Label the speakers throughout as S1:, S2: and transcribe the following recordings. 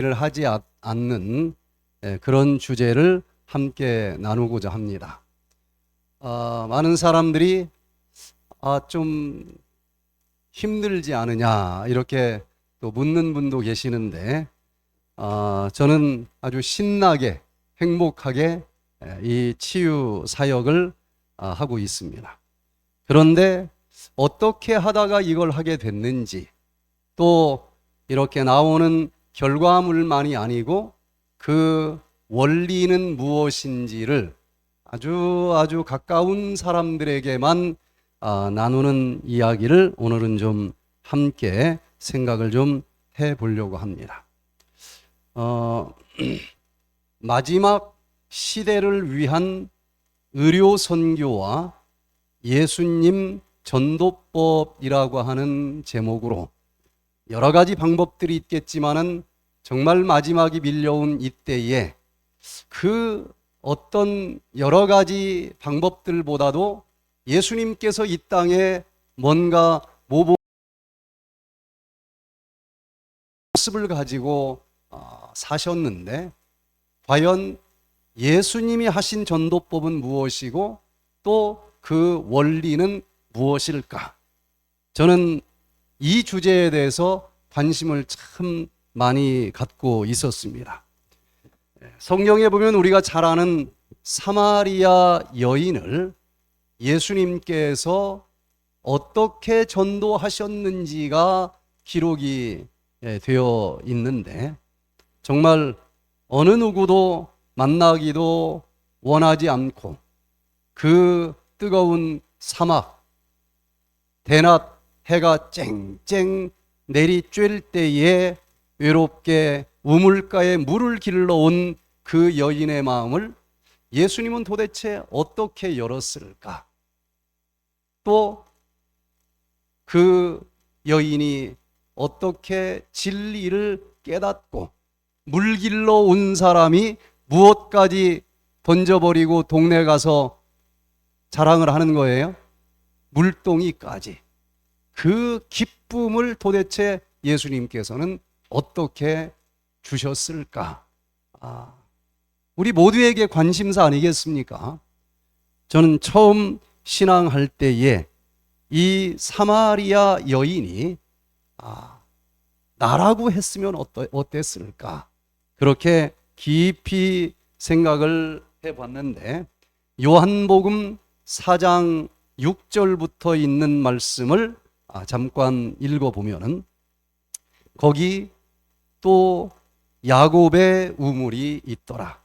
S1: 를 하지 않는 그런 주제를 함께 나누고자 합니다. 많은 사람들이 좀 힘들지 않으냐 이렇게 또 묻는 분도 계시는데 저는 아주 신나게 행복하게 이 치유 사역을 하고 있습니다. 그런데 어떻게 하다가 이걸 하게 됐는지, 또 이렇게 나오는 결과물만이 아니고 그 원리는 무엇인지를 아주 가까운 사람들에게만 나누는 이야기를 오늘은 좀 함께 생각을 좀 해보려고 합니다. 마지막 시대를 위한 의료 선교와 예수님 전도법이라고 하는 제목으로 여러 가지 방법들이 있겠지만은 정말 마지막이 밀려온 이때에 그 어떤 여러 가지 방법들보다도 예수님께서 이 땅에 뭔가 모습을 가지고 사셨는데, 과연 예수님이 하신 전도법은 무엇이고 또 그 원리는 무엇일까? 저는 이 주제에 대해서 관심을 참 많이 갖고 있었습니다. 성경에 보면 우리가 잘 아는 사마리아 여인을 예수님께서 어떻게 전도하셨는지가 기록이 되어 있는데, 정말 어느 누구도 만나기도 원하지 않고 그 뜨거운 사막, 대낮 해가 쨍쨍 내리쬐을 때에 외롭게 우물가에 물을 길러 온 그 여인의 마음을 예수님은 도대체 어떻게 열었을까? 또 그 여인이 어떻게 진리를 깨닫고 물 길러 온 사람이 무엇까지 던져버리고 동네 가서 자랑을 하는 거예요? 물동이까지. 그 기쁨을 도대체 예수님께서는 어떻게 주셨을까? 우리 모두에게 관심사 아니겠습니까? 저는 처음 신앙할 때에 이 사마리아 여인이 나라고 했으면 어땠을까? 그렇게 깊이 생각을 해봤는데, 요한복음 4장 6절부터 있는 말씀을 잠깐 읽어보면은, 거기 또 야곱의 우물이 있더라.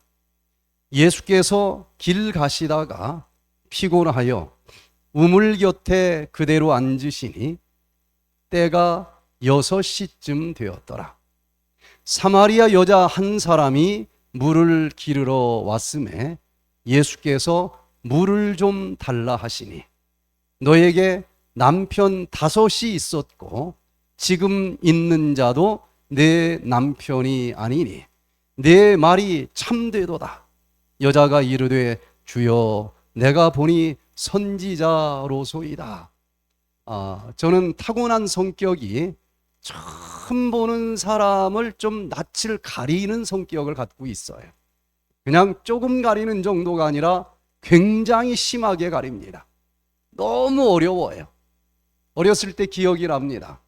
S1: 예수께서 길 가시다가 피곤하여 우물 곁에 그대로 앉으시니 때가 6시쯤 되었더라. 사마리아 여자 한 사람이 물을 기르러 왔음에 예수께서 물을 좀 달라 하시니, 너에게 남편 5이 있었고 지금 있는 자도 내 남편이 아니니 내 말이 참되도다. 여자가 이르되 주여 내가 보니 선지자로소이다. 저는 타고난 성격이 처음 보는 사람을 좀 낯을 가리는 성격을 갖고 있어요. 그냥 조금 가리는 정도가 아니라 굉장히 심하게 가립니다. 너무 어려워요. 어렸을 때 기억이 납니다.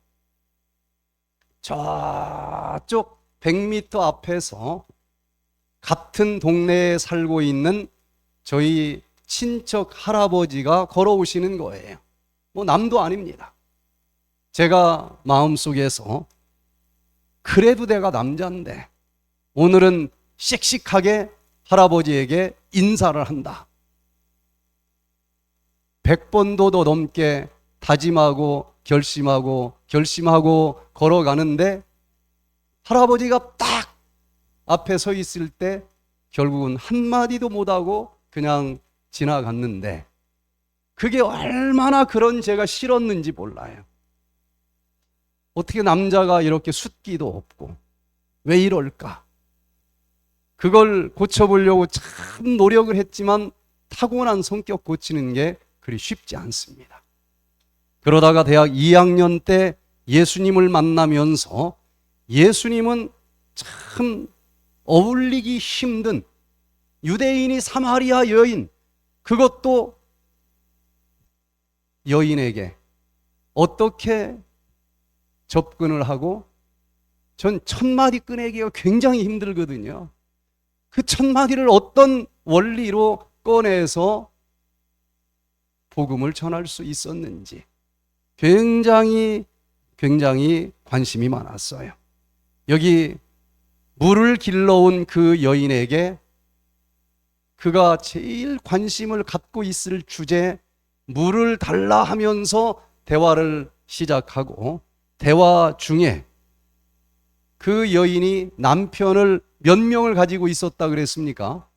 S1: 저쪽 100m 앞에서 같은 동네에 살고 있는 저희 친척 할아버지가 걸어오시는 거예요. 남도 아닙니다. 제가 마음속에서 그래도 내가 남자인데 오늘은 씩씩하게 할아버지에게 인사를 한다. 100번도 더 넘게 다짐하고 결심하고 걸어가는데, 할아버지가 딱 앞에 서 있을 때 결국은 한마디도 못하고 그냥 지나갔는데, 그게 얼마나 그런 제가 싫었는지 몰라요. 어떻게 남자가 이렇게 숫기도 없고 왜 이럴까? 그걸 고쳐보려고 참 노력을 했지만 타고난 성격 고치는 게 그리 쉽지 않습니다. 그러다가 대학 2학년 때 예수님을 만나면서 예수님은 참 어울리기 힘든 유대인이 사마리아 여인, 그것도 여인에게 어떻게 접근을 하고, 전 1000마디 꺼내기가 굉장히 힘들거든요. 그 1000마디를 어떤 원리로 꺼내서 복음을 전할 수 있었는지 굉장히 관심이 많았어요. 여기 물을 길러온 그 여인에게 그가 제일 관심을 갖고 있을 주제, 물을 달라 하면서 대화를 시작하고, 대화 중에 그 여인이 남편을 몇 명을 가지고 있었다 그랬습니까?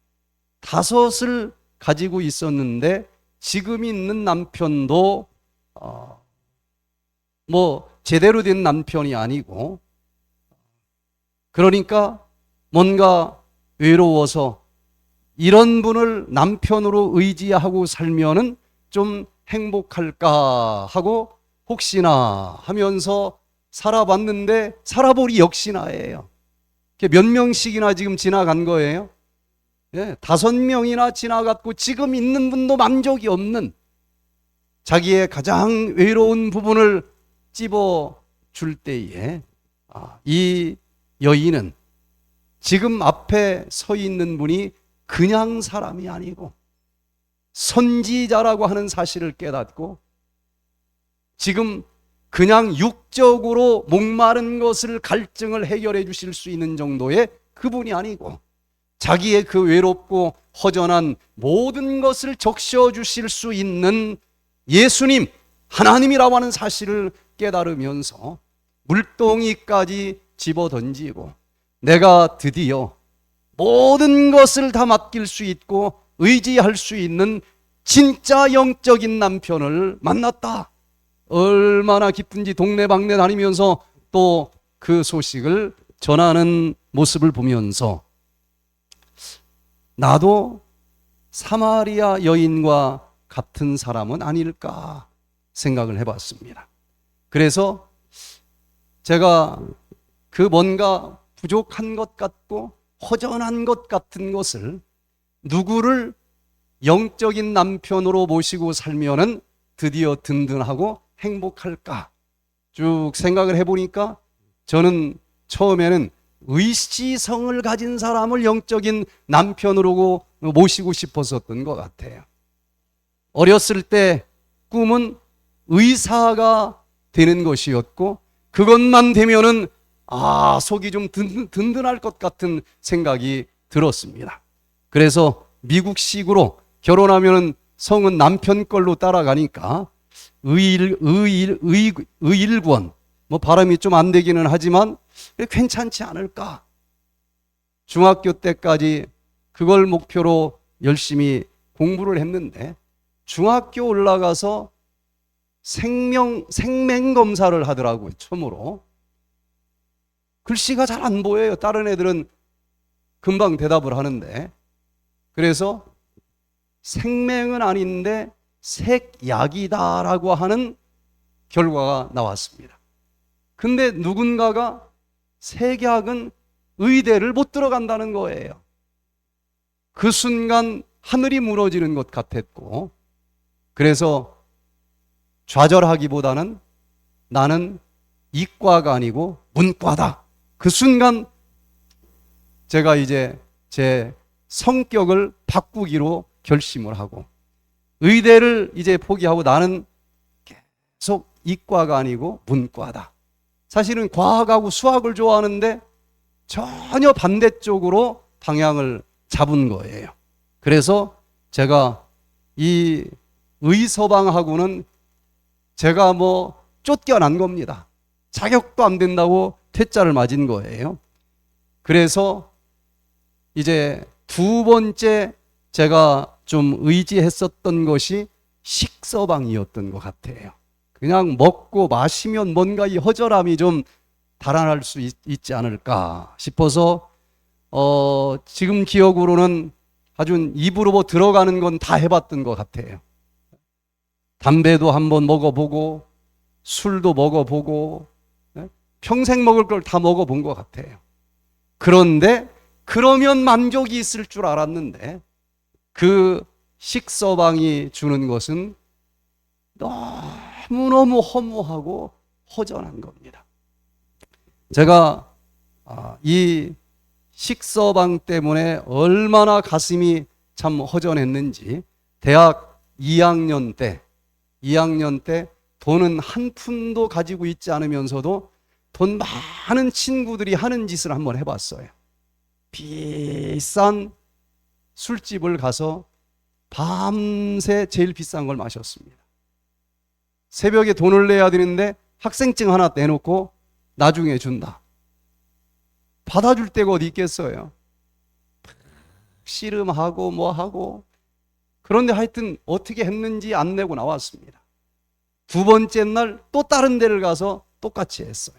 S1: 5을 가지고 있었는데 지금 있는 남편도 제대로 된 남편이 아니고, 그러니까 뭔가 외로워서 이런 분을 남편으로 의지하고 살면은 좀 행복할까 하고 혹시나 하면서 살아봤는데, 살아보니 역시나예요. 몇 명씩이나 지금 지나간 거예요? 5명이나 지나갔고, 지금 있는 분도 만족이 없는, 자기의 가장 외로운 부분을 찝어줄 때에 이 여인은 지금 앞에 서 있는 분이 그냥 사람이 아니고 선지자라고 하는 사실을 깨닫고, 지금 그냥 육적으로 목마른 것을 갈증을 해결해 주실 수 있는 정도의 그분이 아니고, 자기의 그 외롭고 허전한 모든 것을 적셔 주실 수 있는 예수님, 하나님이라고 하는 사실을 깨달으면서 물동이까지 집어던지고, 내가 드디어 모든 것을 다 맡길 수 있고 의지할 수 있는 진짜 영적인 남편을 만났다. 얼마나 기쁜지 동네방네 다니면서 또 그 소식을 전하는 모습을 보면서 나도 사마리아 여인과 같은 사람은 아닐까 생각을 해봤습니다. 그래서 제가 그 뭔가 부족한 것 같고 허전한 것 같은 것을, 누구를 영적인 남편으로 모시고 살면은 드디어 든든하고 행복할까 쭉 생각을 해보니까, 저는 처음에는 의시성을 가진 사람을 영적인 남편으로 모시고 싶었었던 것 같아요. 어렸을 때 꿈은 의사가 되는 것이었고, 그것만 되면은 속이 좀 든든할 것 같은 생각이 들었습니다. 그래서 미국식으로 결혼하면 성은 남편 걸로 따라가니까 의일권, 발음이 좀 안 되기는 하지만 괜찮지 않을까. 중학교 때까지 그걸 목표로 열심히 공부를 했는데, 중학교 올라가서 생명 검사를 하더라고요. 처음으로 글씨가 잘 안 보여요. 다른 애들은 금방 대답을 하는데, 그래서 생명은 아닌데 색약이다라고 하는 결과가 나왔습니다. 근데 누군가가 색약은 의대를 못 들어간다는 거예요. 그 순간 하늘이 무너지는 것 같았고, 그래서 좌절하기보다는 나는 이과가 아니고 문과다. 그 순간 제가 이제 제 성격을 바꾸기로 결심을 하고, 의대를 이제 포기하고 나는 계속 이과가 아니고 문과다. 사실은 과학하고 수학을 좋아하는데 전혀 반대쪽으로 방향을 잡은 거예요. 그래서 제가 이 의서방하고는 제가 쫓겨난 겁니다. 자격도 안 된다고 퇴짜를 맞은 거예요. 그래서 이제 두 번째 제가 좀 의지했었던 것이 식서방이었던 것 같아요. 그냥 먹고 마시면 뭔가 이 허전함이 좀 달아날 수 있지 않을까 싶어서 지금 기억으로는 아주 입으로 들어가는 건 다 해봤던 것 같아요. 담배도 한번 먹어보고 술도 먹어보고 평생 먹을 걸 다 먹어본 것 같아요. 그런데 그러면 만족이 있을 줄 알았는데 그 식서방이 주는 것은 너무너무 허무하고 허전한 겁니다. 제가 이 식서방 때문에 얼마나 가슴이 참 허전했는지 대학 2학년 때 돈은 한 푼도 가지고 있지 않으면서도 돈 많은 친구들이 하는 짓을 한번 해봤어요. 비싼 술집을 가서 밤새 제일 비싼 걸 마셨습니다. 새벽에 돈을 내야 되는데 학생증 하나 내놓고 나중에 준다. 받아줄 데가 어디 있겠어요. 씨름하고 뭐하고. 그런데 하여튼 어떻게 했는지 안 내고 나왔습니다. 두 번째 날 또 다른 데를 가서 똑같이 했어요.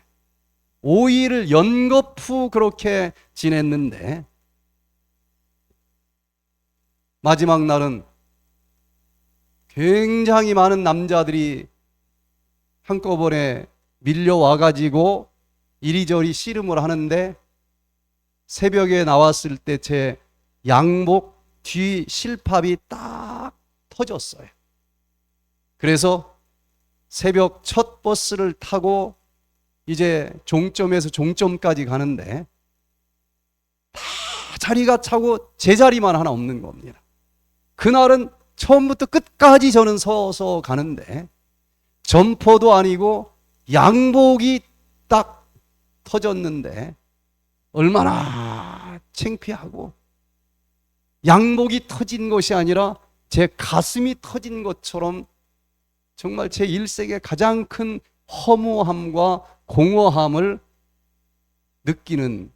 S1: 5일을 연거푸 그렇게 지냈는데 마지막 날은 굉장히 많은 남자들이 한꺼번에 밀려와가지고 이리저리 씨름을 하는데 새벽에 나왔을 때 제 양복 뒤 실밥이 딱 터졌어요. 그래서 새벽 첫 버스를 타고 이제 종점에서 종점까지 가는데 다 자리가 차고 제 자리만 하나 없는 겁니다. 그날은 처음부터 끝까지 저는 서서 가는데 점퍼도 아니고 양복이 딱 터졌는데 얼마나 창피하고, 양복이 터진 것이 아니라 제 가슴이 터진 것처럼 정말 제 일생의 가장 큰 허무함과 공허함을 느끼는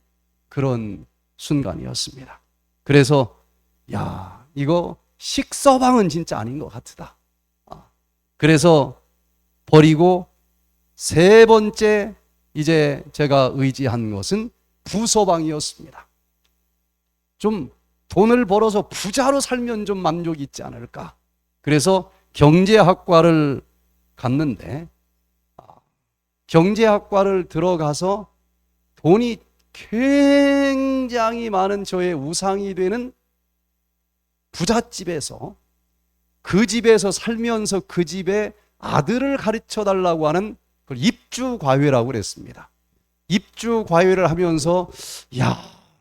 S1: 그런 순간이었습니다. 그래서 이거 식서방은 진짜 아닌 것 같다. 그래서 버리고 세 번째 이제 제가 의지한 것은 부서방이었습니다. 좀 돈을 벌어서 부자로 살면 좀 만족이 있지 않을까. 그래서 경제학과를 갔는데 경제학과를 들어가서 돈이 굉장히 많은 저의 우상이 되는 부잣집에서 그 집에서 살면서 그 집에 아들을 가르쳐 달라고 하는 그걸 입주과외라고 그랬습니다. 입주과외를 하면서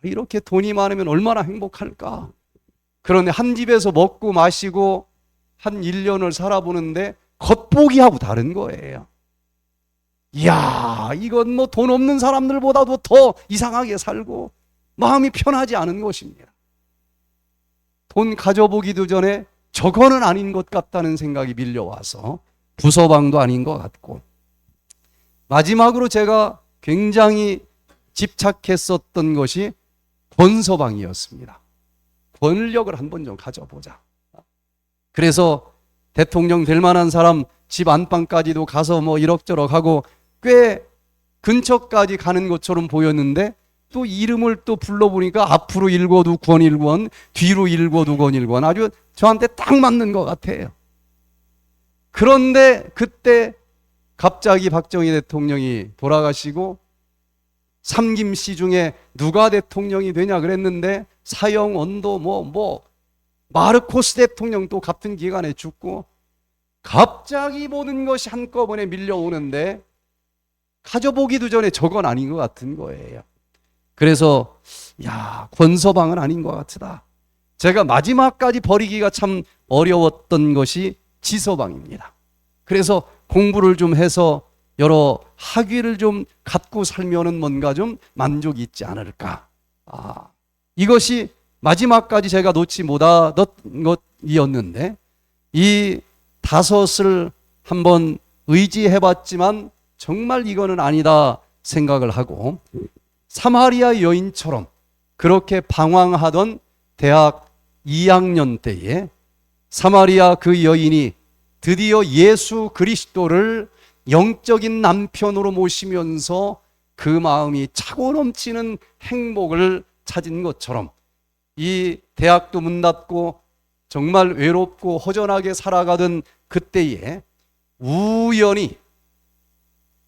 S1: 이렇게 돈이 많으면 얼마나 행복할까. 그런데 한 집에서 먹고 마시고 한 1년을 살아보는데 겉보기하고 다른 거예요. 이건 뭐 돈 없는 사람들보다도 더 이상하게 살고 마음이 편하지 않은 것입니다. 돈 가져보기도 전에 저거는 아닌 것 같다는 생각이 밀려와서 부서방도 아닌 것 같고, 마지막으로 제가 굉장히 집착했었던 것이 권서방이었습니다. 권력을 한번 좀 가져보자. 그래서 대통령 될 만한 사람 집 안방까지도 가서 뭐 이럭저럭 하고 꽤 근처까지 가는 것처럼 보였는데 또 이름을 또 불러보니까 앞으로 읽어도 권일권, 뒤로 읽어도 권일권, 아주 저한테 딱 맞는 것 같아요. 그런데 그때 갑자기 박정희 대통령이 돌아가시고 삼김씨 중에 누가 대통령이 되냐 그랬는데 사형언도 마르코스 대통령 또 같은 기간에 죽고 갑자기 모든 것이 한꺼번에 밀려오는데 가져보기도 전에 저건 아닌 것 같은 거예요. 그래서 권서방은 아닌 것 같다. 제가 마지막까지 버리기가 참 어려웠던 것이 지서방입니다. 그래서 공부를 좀 해서 여러 학위를 좀 갖고 살면은 뭔가 좀 만족이 있지 않을까. 이것이 마지막까지 제가 놓지 못하던 것이었는데 이 다섯을 한번 의지해봤지만 정말 이거는 아니다 생각을 하고, 사마리아 여인처럼 그렇게 방황하던 대학 2학년 때에 사마리아 그 여인이 드디어 예수 그리스도를 영적인 남편으로 모시면서 그 마음이 차고 넘치는 행복을 찾은 것처럼 이 대학도 문 닫고 정말 외롭고 허전하게 살아가던 그때에 우연히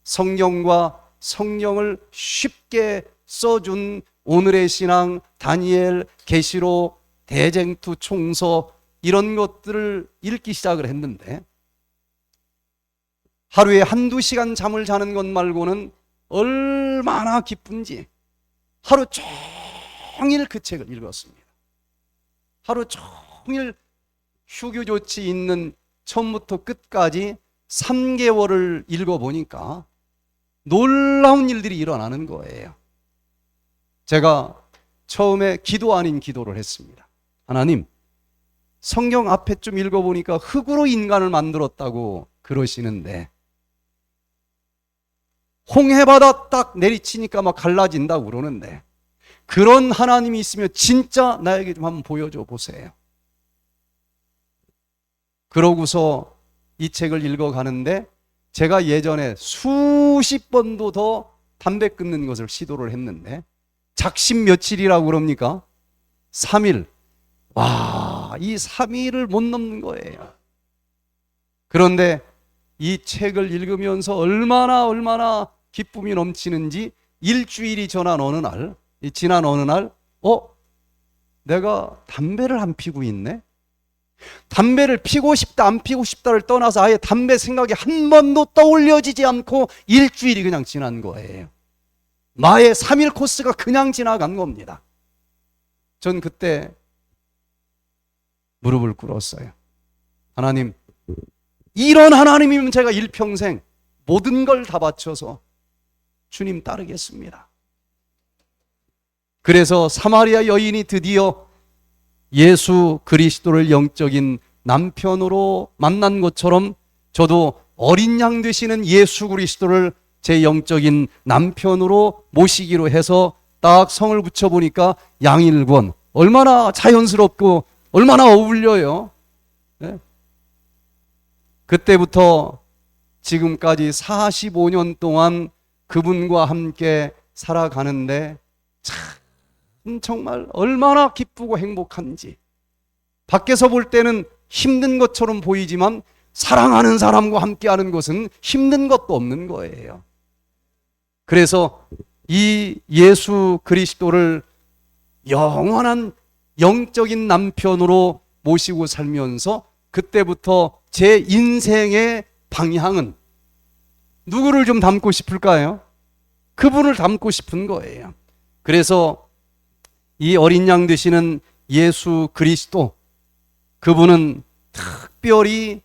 S1: 성경과 성령을 쉽게 써준 오늘의 신앙, 다니엘, 계시록, 대쟁투, 총서 이런 것들을 읽기 시작을 했는데 하루에 한두 시간 잠을 자는 것 말고는 얼마나 기쁜지 하루 종일 그 책을 읽었습니다. 하루 종일 휴교조치 있는 처음부터 끝까지 3개월을 읽어보니까 놀라운 일들이 일어나는 거예요. 제가 처음에 기도 아닌 기도를 했습니다. 하나님, 성경 앞에 좀 읽어보니까 흙으로 인간을 만들었다고 그러시는데 홍해바다 딱 내리치니까 막 갈라진다고 그러는데 그런 하나님이 있으면 진짜 나에게 좀 한번 보여줘 보세요. 그러고서 이 책을 읽어가는데 제가 예전에 수십 번도 더 담배 끊는 것을 시도를 했는데 작심 며칠이라고 그럽니까? 3일. 와, 이 3일을 못 넘는 거예요. 그런데 이 책을 읽으면서 얼마나 기쁨이 넘치는지 일주일이 지난 어느 날, 내가 담배를 안 피고 있네? 담배를 피고 싶다 안 피고 싶다를 떠나서 아예 담배 생각이 한 번도 떠올려지지 않고 일주일이 그냥 지난 거예요. 나의 3일 코스가 그냥 지나간 겁니다. 전 그때 무릎을 꿇었어요. 하나님, 이런 하나님이면 제가 일평생 모든 걸 다 바쳐서 주님 따르겠습니다. 그래서 사마리아 여인이 드디어 예수 그리스도를 영적인 남편으로 만난 것처럼 저도 어린 양 되시는 예수 그리스도를 제 영적인 남편으로 모시기로 해서 딱 성을 붙여보니까 양일권, 얼마나 자연스럽고 얼마나 어울려요. 네? 그때부터 지금까지 45년 동안 그분과 함께 살아가는데 참 정말 얼마나 기쁘고 행복한지. 밖에서 볼 때는 힘든 것처럼 보이지만 사랑하는 사람과 함께하는 것은 힘든 것도 없는 거예요. 그래서 이 예수 그리스도를 영원한 영적인 남편으로 모시고 살면서 그때부터 제 인생의 방향은 누구를 좀 닮고 싶을까요? 그분을 닮고 싶은 거예요. 그래서 이 어린 양 되시는 예수 그리스도, 그분은 특별히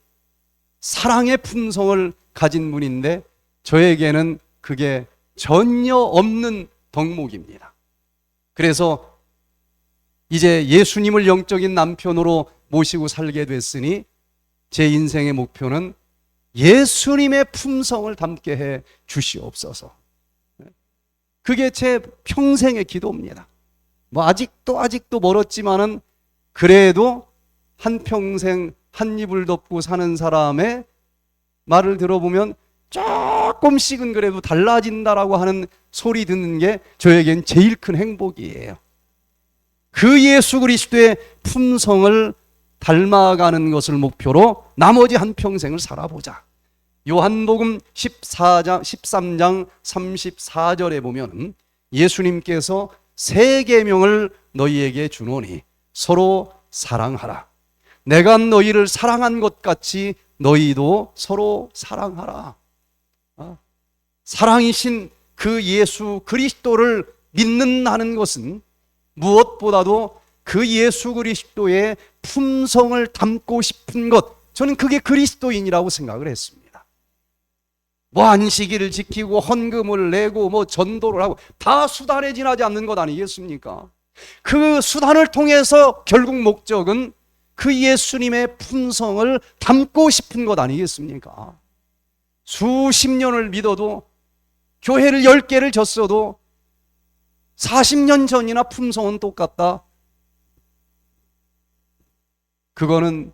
S1: 사랑의 품성을 가진 분인데 저에게는 그게 전혀 없는 덕목입니다. 그래서 이제 예수님을 영적인 남편으로 모시고 살게 됐으니 제 인생의 목표는 예수님의 품성을 담게 해 주시옵소서. 그게 제 평생의 기도입니다. 뭐 아직도 멀었지만은 그래도 한평생 한 입을 덮고 사는 사람의 말을 들어보면 조금씩은 그래도 달라진다라고 하는 소리 듣는 게 저에겐 제일 큰 행복이에요. 그 예수 그리스도의 품성을 닮아가는 것을 목표로 나머지 한평생을 살아보자. 요한복음 13장 34절에 보면 예수님께서 세 계명을 너희에게 주노니 서로 사랑하라. 내가 너희를 사랑한 것 같이 너희도 서로 사랑하라. 사랑이신 그 예수 그리스도를 믿는다는 것은 무엇보다도 그 예수 그리스도의 품성을 담고 싶은 것, 저는 그게 그리스도인이라고 생각을 했습니다. 뭐 안식일을 지키고 헌금을 내고 뭐 전도를 하고 다 수단에 지나지 않는 것 아니겠습니까? 그 수단을 통해서 결국 목적은 그 예수님의 품성을 담고 싶은 것 아니겠습니까? 수십 년을 믿어도 교회를 10개를 졌어도 40년 전이나 품성은 똑같다. 그거는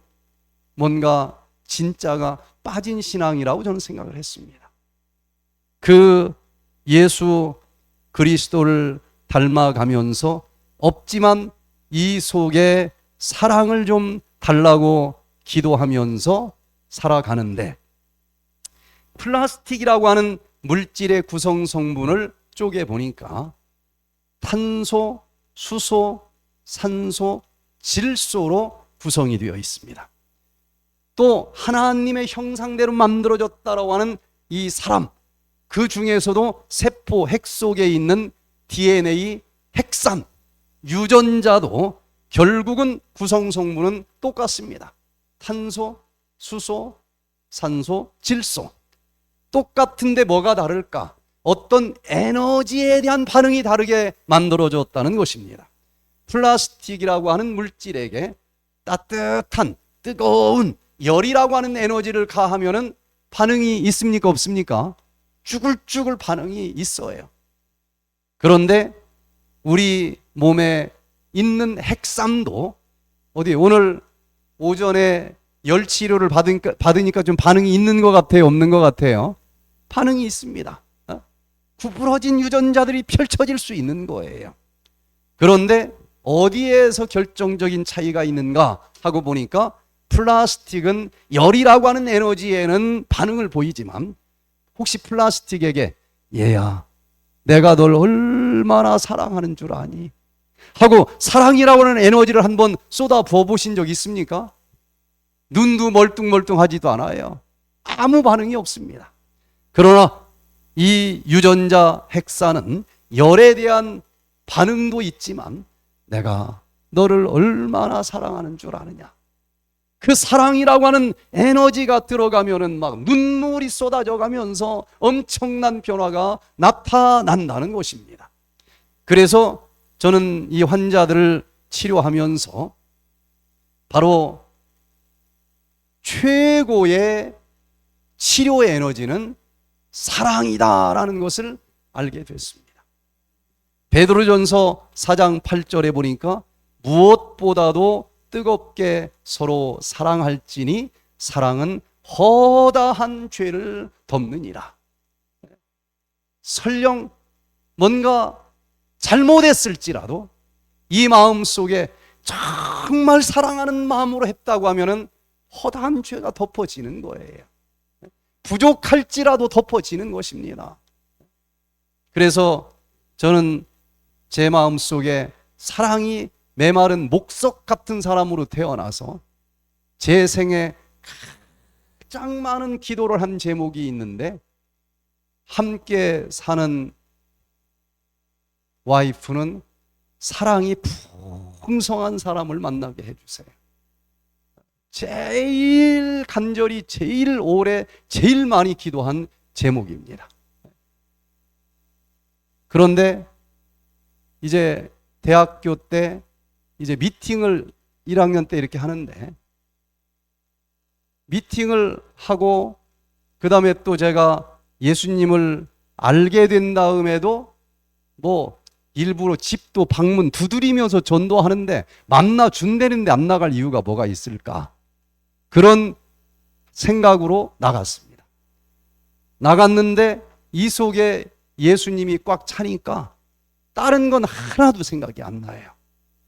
S1: 뭔가 진짜가 빠진 신앙이라고 저는 생각을 했습니다. 그 예수 그리스도를 닮아가면서 없지만 이 속에 사랑을 좀 달라고 기도하면서 살아가는데 플라스틱이라고 하는 물질의 구성 성분을 쪼개 보니까 탄소, 수소, 산소, 질소로 구성이 되어 있습니다. 또 하나님의 형상대로 만들어졌다라고 하는 이 사람, 그 중에서도 세포 핵 속에 있는 DNA, 핵산, 유전자도 결국은 구성 성분은 똑같습니다. 탄소, 수소, 산소, 질소. 똑같은데 뭐가 다를까? 어떤 에너지에 대한 반응이 다르게 만들어졌다는 것입니다. 플라스틱이라고 하는 물질에게 따뜻한 뜨거운 열이라고 하는 에너지를 가하면은 반응이 있습니까? 없습니까? 쭈글쭈글 반응이 있어요. 그런데 우리 몸에 있는 핵산도 어디 오늘 오전에 열 치료를 받으니까 좀 반응이 있는 것 같아요? 없는 것 같아요? 반응이 있습니다. 구부러진 유전자들이 펼쳐질 수 있는 거예요. 그런데 어디에서 결정적인 차이가 있는가 하고 보니까 플라스틱은 열이라고 하는 에너지에는 반응을 보이지만 혹시 플라스틱에게 얘야 내가 널 얼마나 사랑하는 줄 아니? 하고 사랑이라고 하는 에너지를 한번 쏟아 부어보신 적 있습니까? 눈도 멀뚱멀뚱하지도 않아요. 아무 반응이 없습니다. 그러나 이 유전자 핵산은 열에 대한 반응도 있지만 내가 너를 얼마나 사랑하는 줄 아느냐? 그 사랑이라고 하는 에너지가 들어가면은 막 눈물이 쏟아져 가면서 엄청난 변화가 나타난다는 것입니다. 그래서 저는 이 환자들을 치료하면서 바로 최고의 치료의 에너지는 사랑이다라는 것을 알게 됐습니다. 베드로전서 4장 8절에 보니까 무엇보다도 뜨겁게 서로 사랑할지니 사랑은 허다한 죄를 덮느니라. 설령 뭔가 잘못했을지라도 이 마음 속에 정말 사랑하는 마음으로 했다고 하면은 허다한 죄가 덮어지는 거예요. 부족할지라도 덮어지는 것입니다. 그래서 저는 제 마음 속에 사랑이 메마른 목석 같은 사람으로 태어나서 제 생에 가장 많은 기도를 한 제목이 있는데 함께 사는 와이프는 사랑이 풍성한 사람을 만나게 해주세요. 제일 간절히 제일 오래 제일 많이 기도한 제목입니다. 그런데 이제 대학교 때 이제 미팅을 1학년 때 이렇게 하는데 미팅을 하고 그 다음에 또 제가 예수님을 알게 된 다음에도 뭐 일부러 집도 방문 두드리면서 전도하는데 만나 준다는데 안 나갈 이유가 뭐가 있을까? 그런 생각으로 나갔습니다. 나갔는데 이 속에 예수님이 꽉 차니까 다른 건 하나도 생각이 안 나요.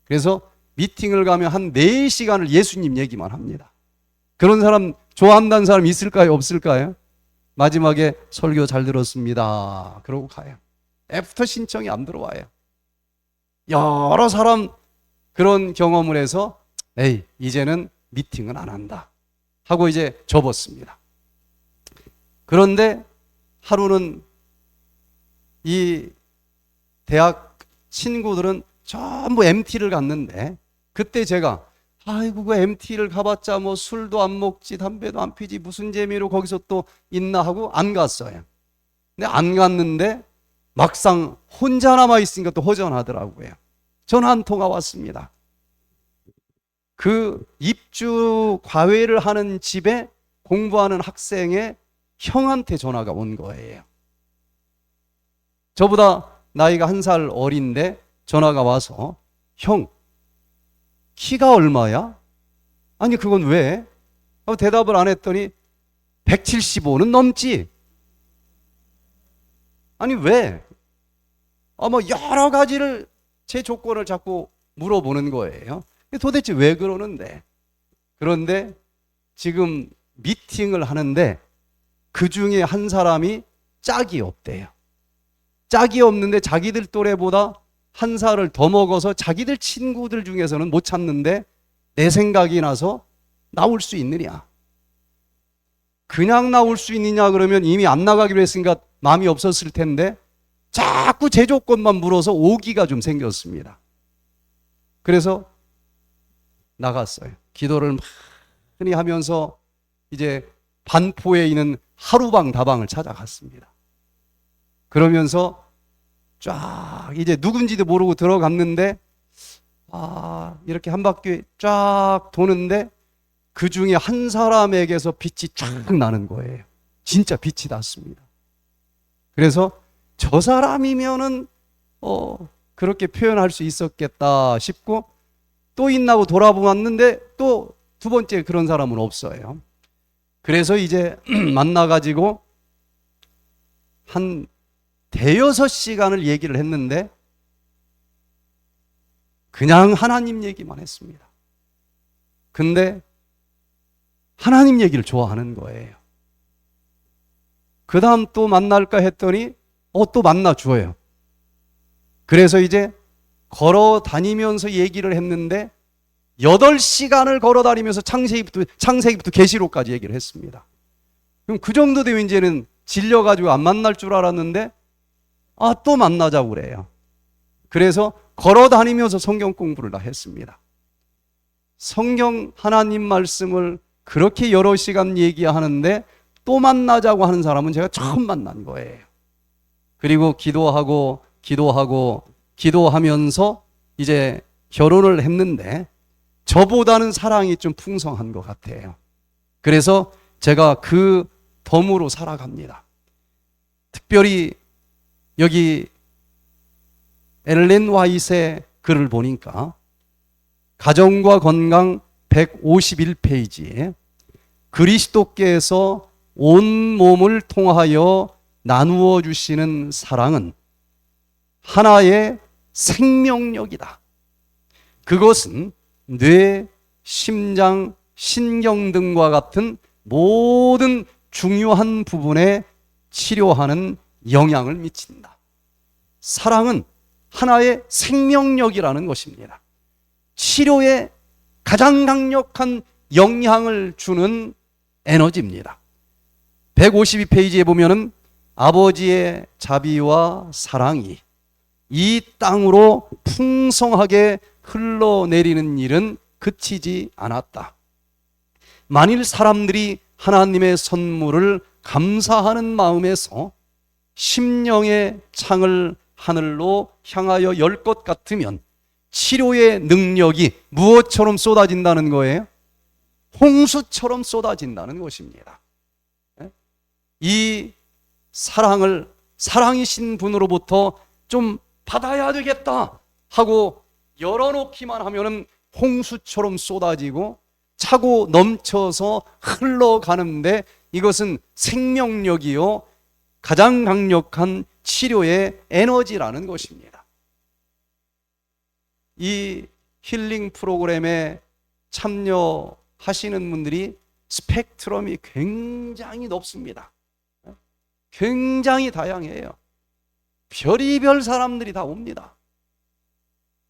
S1: 그래서 미팅을 가면 한 4시간을 예수님 얘기만 합니다. 그런 사람 좋아한다는 사람 있을까요? 없을까요? 마지막에 설교 잘 들었습니다. 그러고 가요. 애프터 신청이 안 들어와요. 여러 사람 그런 경험을 해서 에이 이제는 미팅은 안 한다 하고 이제 접었습니다. 그런데 하루는 이 대학 친구들은 전부 MT를 갔는데 그때 제가 아이고 그 MT를 가봤자 뭐 술도 안 먹지 담배도 안 피지 무슨 재미로 거기서 또 있나 하고 안 갔어요. 근데 안 갔는데 막상 혼자 남아 있으니까 또 허전하더라고요. 전화 한 통화 왔습니다. 그 입주 과외를 하는 집에 공부하는 학생의 형한테 전화가 온 거예요. 저보다 나이가 1살 어린데 전화가 와서 형 키가 얼마야? 아니 그건 왜? 하고 대답을 안 했더니 175는 넘지. 아니 왜? 뭐 여러 가지를 제 조건을 자꾸 물어보는 거예요. 도대체 왜 그러는데? 그런데 지금 미팅을 하는데 그 중에 한 사람이 짝이 없대요. 짝이 없는데 자기들 또래보다 한 살을 더 먹어서 자기들 친구들 중에서는 못 찾는데 내 생각이 나서 나올 수 있느냐? 그냥 나올 수 있느냐 그러면 이미 안 나가기로 했으니까 마음이 없었을 텐데 자꾸 제 조건만 물어서 오기가 좀 생겼습니다. 그래서 나갔어요. 기도를 많이 하면서 이제 반포에 있는 하루방 다방을 찾아갔습니다. 그러면서 쫙 이제 누군지도 모르고 들어갔는데 이렇게 한 바퀴 쫙 도는데 그 중에 한 사람에게서 빛이 쫙 나는 거예요. 진짜 빛이 났습니다. 그래서 저 사람이면은 그렇게 표현할 수 있었겠다 싶고 또 있나고 돌아보았는데 또 두 번째 그런 사람은 없어요. 그래서 이제 만나가지고 한 대여섯 시간을 얘기를 했는데 그냥 하나님 얘기만 했습니다. 근데 하나님 얘기를 좋아하는 거예요. 그 다음 또 만날까 했더니 또 만나줘요. 그래서 이제 걸어 다니면서 얘기를 했는데 8시간을 걸어 다니면서 창세기부터 계시록까지 얘기를 했습니다. 그럼 그 정도 되면 이제는 질려가지고 안 만날 줄 알았는데 또 만나자고 그래요. 그래서 걸어 다니면서 성경 공부를 다 했습니다. 성경 하나님 말씀을 그렇게 여러 시간 얘기하는데 또 만나자고 하는 사람은 제가 처음 만난 거예요. 그리고 기도하면서 이제 결혼을 했는데 저보다는 사랑이 좀 풍성한 것 같아요. 그래서 제가 그 덤으로 살아갑니다. 특별히 여기 엘렌 화이트의 글을 보니까 가정과 건강 151페이지에 그리스도께서 온 몸을 통하여 나누어 주시는 사랑은 하나의 생명력이다. 그것은 뇌, 심장, 신경 등과 같은 모든 중요한 부분에 치료하는 영향을 미친다. 사랑은 하나의 생명력이라는 것입니다. 치료에 가장 강력한 영향을 주는 에너지입니다. 152페이지에 보면은 아버지의 자비와 사랑이 이 땅으로 풍성하게 흘러내리는 일은 그치지 않았다. 만일 사람들이 하나님의 선물을 감사하는 마음에서 심령의 창을 하늘로 향하여 열 것 같으면 치료의 능력이 무엇처럼 쏟아진다는 거예요? 홍수처럼 쏟아진다는 것입니다. 이 사랑을 사랑이신 분으로부터 좀 받아야 되겠다 하고 열어놓기만 하면은 홍수처럼 쏟아지고 차고 넘쳐서 흘러가는데 이것은 생명력이요 가장 강력한 치료의 에너지라는 것입니다. 이 힐링 프로그램에 참여하시는 분들이 스펙트럼이 굉장히 높습니다. 굉장히 다양해요. 별의별 사람들이 다 옵니다.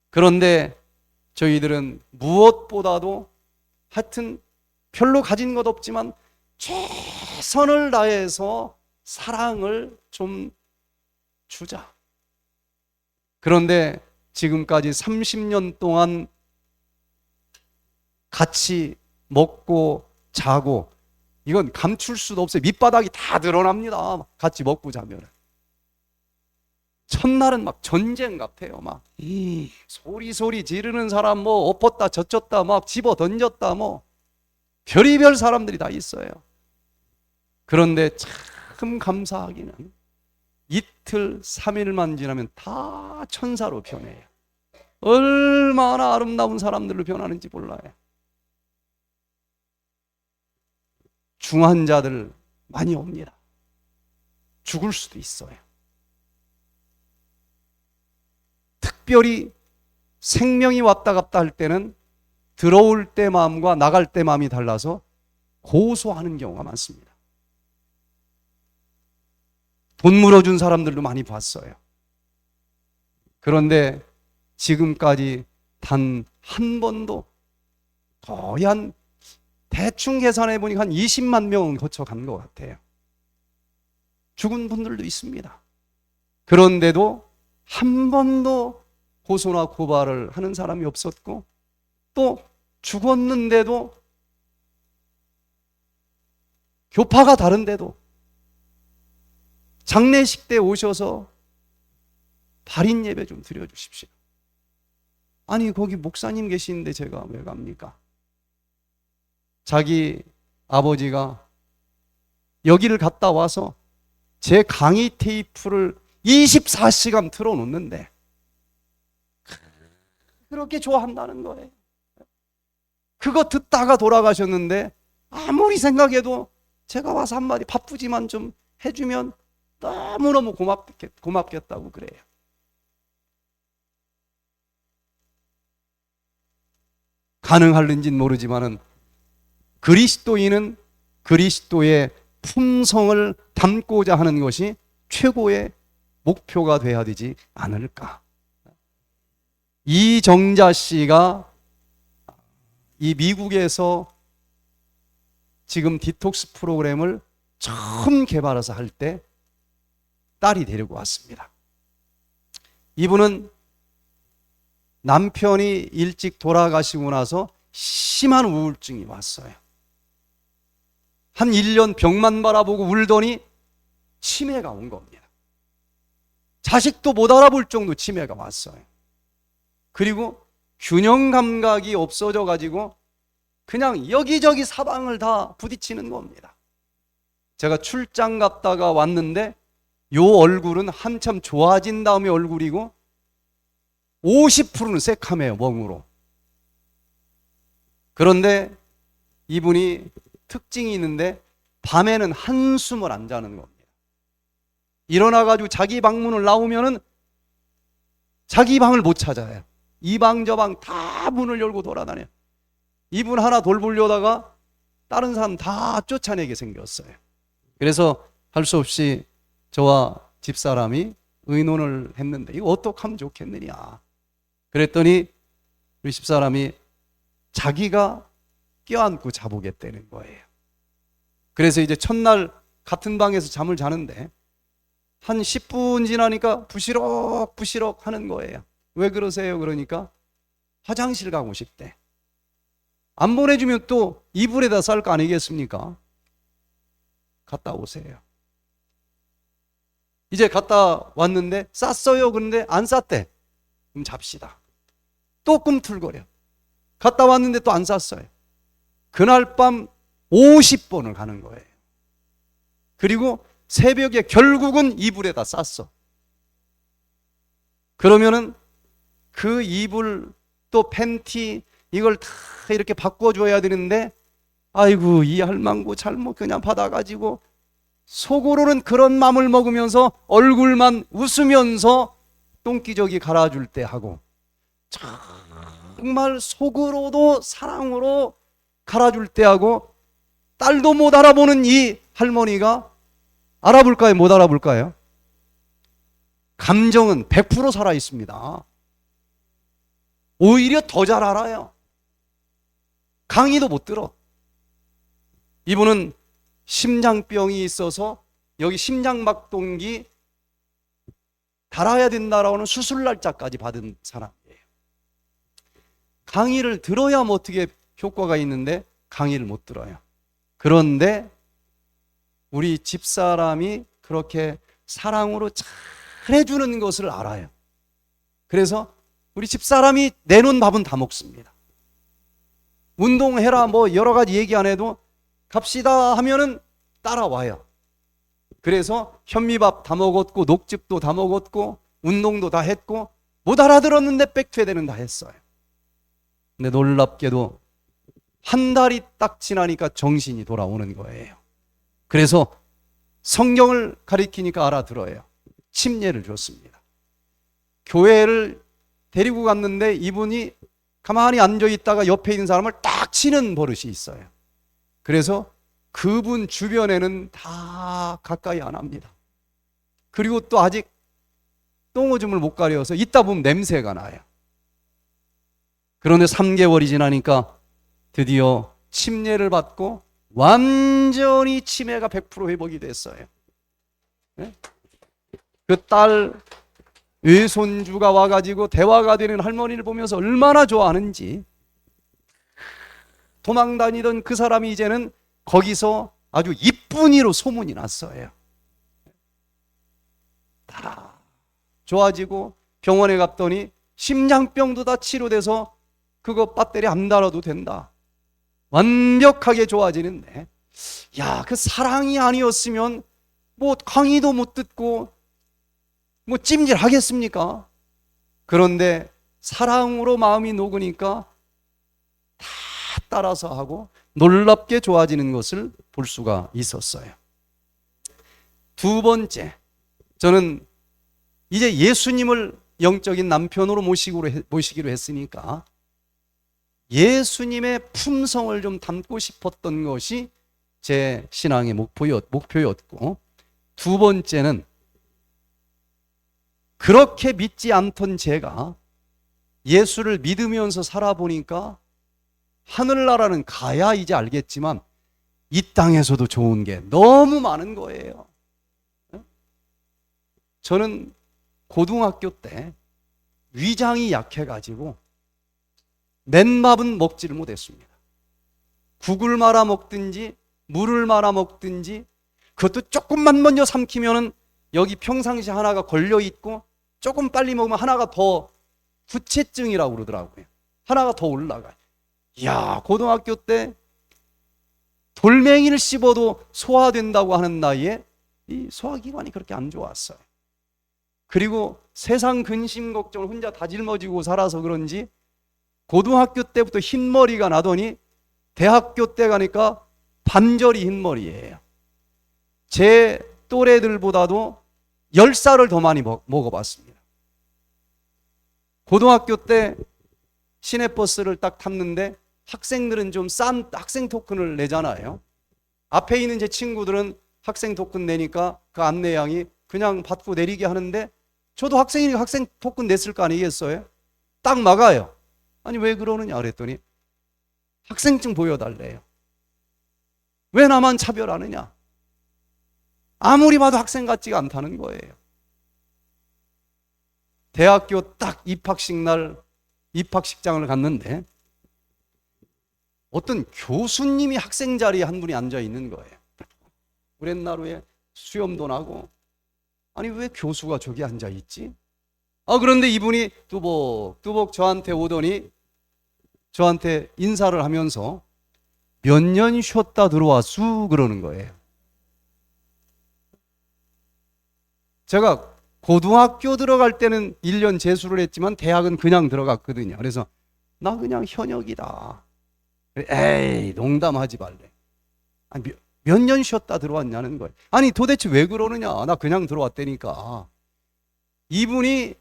S1: 그런데 저희들은 무엇보다도 하여튼 별로 가진 것 없지만 최선을 다해서 사랑을 좀 주자. 그런데 지금까지 30년 동안 같이 먹고 자고 이건 감출 수도 없어요. 밑바닥이 다 드러납니다. 같이 먹고 자면. 첫날은 막 전쟁 같아요. 막 소리 지르는 사람 뭐 엎었다 젖혔다 막 집어 던졌다 뭐 별의별 사람들이 다 있어요. 그런데 참 감사하기는 이틀 3일만 지나면 다 천사로 변해요. 얼마나 아름다운 사람들로 변하는지 몰라요. 중환자들 많이 옵니다. 죽을 수도 있어요. 특별히 생명이 왔다 갔다 할 때는 들어올 때 마음과 나갈 때 마음이 달라서 고소하는 경우가 많습니다. 돈 물어준 사람들도 많이 봤어요. 그런데 지금까지 단 한 번도, 거의 한 대충 계산해 보니까 한 20만 명은 거쳐간 것 같아요. 죽은 분들도 있습니다. 그런데도 한 번도 고소나 고발을 하는 사람이 없었고, 또 죽었는데도 교파가 다른데도 장례식 때 오셔서 발인 예배 좀 드려주십시오. 아니 거기 목사님 계시는데 제가 왜 갑니까? 자기 아버지가 여기를 갔다 와서 제 강의 테이프를 24시간 틀어놓는데 그렇게 좋아한다는 거예요. 그거 듣다가 돌아가셨는데 아무리 생각해도 제가 와서 한마디 바쁘지만 좀 해주면 너무너무 고맙겠다고 그래요. 가능할는지는 모르지만은 그리스도인은 그리스도의 품성을 담고자 하는 것이 최고의 목표가 돼야 되지 않을까. 이정자 씨가 이 미국에서 지금 디톡스 프로그램을 처음 개발해서 할 때 딸이 데리고 왔습니다. 이분은 남편이 일찍 돌아가시고 나서 심한 우울증이 왔어요. 한 1년 병만 바라보고 울더니 치매가 온 겁니다. 자식도 못 알아볼 정도 치매가 왔어요. 그리고 균형 감각이 없어져 가지고 그냥 여기저기 사방을 다 부딪히는 겁니다. 제가 출장 갔다가 왔는데 요 얼굴은 한참 좋아진 다음에 얼굴이고 50%는 새카매요, 멍으로. 그런데 이분이 특징이 있는데 밤에는 한숨을 안 자는 겁니다. 일어나가지고 자기 방문을 나오면은 자기 방을 못 찾아요. 이 방 저 방 다 문을 열고 돌아다녀요. 이분 하나 돌보려다가 다른 사람 다 쫓아내게 생겼어요. 그래서 할 수 없이 저와 집사람이 의논을 했는데 이거 어떻게 하면 좋겠느냐. 그랬더니 우리 집사람이 자기가 껴안고 자보겠다는 거예요. 그래서 이제 첫날 같은 방에서 잠을 자는데 한 10분 지나니까 부시럭부시럭 하는 거예요. 왜 그러세요? 그러니까 화장실 가고 싶대. 안 보내주면 또 이불에다 쌀 거 아니겠습니까? 갔다 오세요. 이제 갔다 왔는데 쌌어요. 그런데 안 쌌대. 그럼 잡시다. 또 꿈틀거려. 갔다 왔는데 또 안 쌌어요. 그날 밤 50번을 가는 거예요. 그리고 새벽에 결국은 이불에다 쌌어. 그러면은 그 이불 또 팬티 이걸 다 이렇게 바꿔줘야 되는데 아이고 이 할망구 잘못 그냥 받아가지고 속으로는 그런 맘을 먹으면서 얼굴만 웃으면서 똥기저귀 갈아줄 때 하고 정말 속으로도 사랑으로 갈아줄 때 하고 딸도 못 알아보는 이 할머니가 알아볼까요? 못 알아볼까요? 감정은 100% 살아있습니다. 오히려 더 잘 알아요. 강의도 못 들어. 이분은 심장병이 있어서 여기 심장막동기 달아야 된다라고 하는 수술 날짜까지 받은 사람이에요. 강의를 들어야 뭐 어떻게 효과가 있는데 강의를 못 들어요. 그런데 우리 집사람이 그렇게 사랑으로 잘 해주는 것을 알아요. 그래서 우리 집사람이 내놓은 밥은 다 먹습니다. 운동해라 뭐 여러 가지 얘기 안 해도 갑시다 하면은 따라와요. 그래서 현미밥 다 먹었고 녹즙도 다 먹었고 운동도 다 했고 못 알아들었는데 백퇴되는 다 했어요. 근데 놀랍게도 한 달이 딱 지나니까 정신이 돌아오는 거예요. 그래서 성경을 가리키니까 알아들어요. 침례를 줬습니다. 교회를 데리고 갔는데 이분이 가만히 앉아 있다가 옆에 있는 사람을 딱 치는 버릇이 있어요. 그래서 그분 주변에는 다 가까이 안 합니다. 그리고 또 아직 똥오줌을 못 가려서 있다 보면 냄새가 나요. 그런데 3개월이 지나니까 드디어 침례를 받고 완전히 치매가 100% 회복이 됐어요. 네? 그 딸 외손주가 와가지고 대화가 되는 할머니를 보면서 얼마나 좋아하는지, 도망 다니던 그 사람이 이제는 거기서 아주 이쁜이로 소문이 났어요. 다 좋아지고 병원에 갔더니 심장병도 다 치료돼서 그거 배터리 안 달아도 된다. 완벽하게 좋아지는데, 야, 그 사랑이 아니었으면 뭐 강의도 못 듣고 뭐 찜질하겠습니까? 그런데 사랑으로 마음이 녹으니까 다 따라서 하고 놀랍게 좋아지는 것을 볼 수가 있었어요. 두 번째, 저는 이제 예수님을 영적인 남편으로 모시기로 했으니까 예수님의 품성을 좀 담고 싶었던 것이 제 신앙의 목표였고, 두 번째는 그렇게 믿지 않던 제가 예수를 믿으면서 살아보니까 하늘나라는 가야 이제 알겠지만 이 땅에서도 좋은 게 너무 많은 거예요. 저는 고등학교 때 위장이 약해가지고 맨밥은 먹지를 못했습니다. 국을 말아 먹든지 물을 말아 먹든지, 그것도 조금만 먼저 삼키면은 여기 평상시 하나가 걸려있고 조금 빨리 먹으면 하나가 더, 부채증이라고 그러더라고요. 하나가 더 올라가요. 이야, 고등학교 때 돌멩이를 씹어도 소화된다고 하는 나이에 이 소화기관이 그렇게 안 좋았어요. 그리고 세상 근심 걱정을 혼자 다 짊어지고 살아서 그런지 고등학교 때부터 흰머리가 나더니 대학교 때 가니까 반절이 흰머리예요. 제 또래들보다도 10살을 더 많이 먹어봤습니다. 고등학교 때 시내버스를 딱 탔는데 학생들은 좀 싼 학생 토큰을 내잖아요. 앞에 있는 제 친구들은 학생 토큰 내니까 그 안내양이 그냥 받고 내리게 하는데, 저도 학생이니까 학생 토큰 냈을 거 아니겠어요? 딱 막아요. 아니 왜 그러느냐 그랬더니 학생증 보여달래요. 왜 나만 차별하느냐? 아무리 봐도 학생 같지가 않다는 거예요. 대학교 딱 입학식 날 입학식장을 갔는데 어떤 교수님이 학생 자리에 한 분이 앉아 있는 거예요. 오랜 하루에 수염도 나고, 아니 왜 교수가 저기 앉아 있지? 그런데 이분이 뚜벅 저한테 오더니 저한테 인사를 하면서 몇 년 쉬었다 들어왔수 그러는 거예요. 제가 고등학교 들어갈 때는 1년 재수를 했지만 대학은 그냥 들어갔거든요. 그래서 나 그냥 현역이다. 에이, 농담하지 말래. 아니, 몇 년 쉬었다 들어왔냐는 거예요. 아니 도대체 왜 그러느냐? 나 그냥 들어왔다니까. 이분이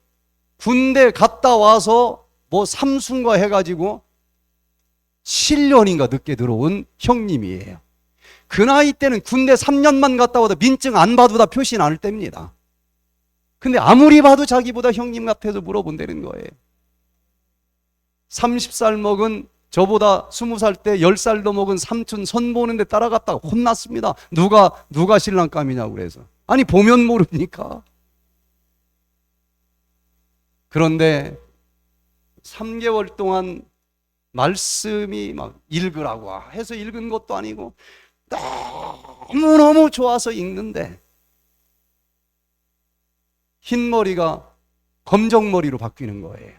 S1: 군대 갔다 와서 뭐 삼순가 해가지고 7년인가 늦게 들어온 형님이에요. 그 나이 때는 군대 3년만 갔다 와도 민증 안 봐도 다 표시 나눌 때입니다. 근데 아무리 봐도 자기보다 형님 같아서 물어본다는 거예요. 30살 먹은 저보다 20살 때 10살 더 먹은 삼촌 선 보는데 따라갔다가 혼났습니다. 누가 신랑감이냐고 그래서. 아니 보면 모르니까. 그런데 3개월 동안 말씀이 막 읽으라고 해서 읽은 것도 아니고 너무너무 좋아서 읽는데 흰머리가 검정머리로 바뀌는 거예요.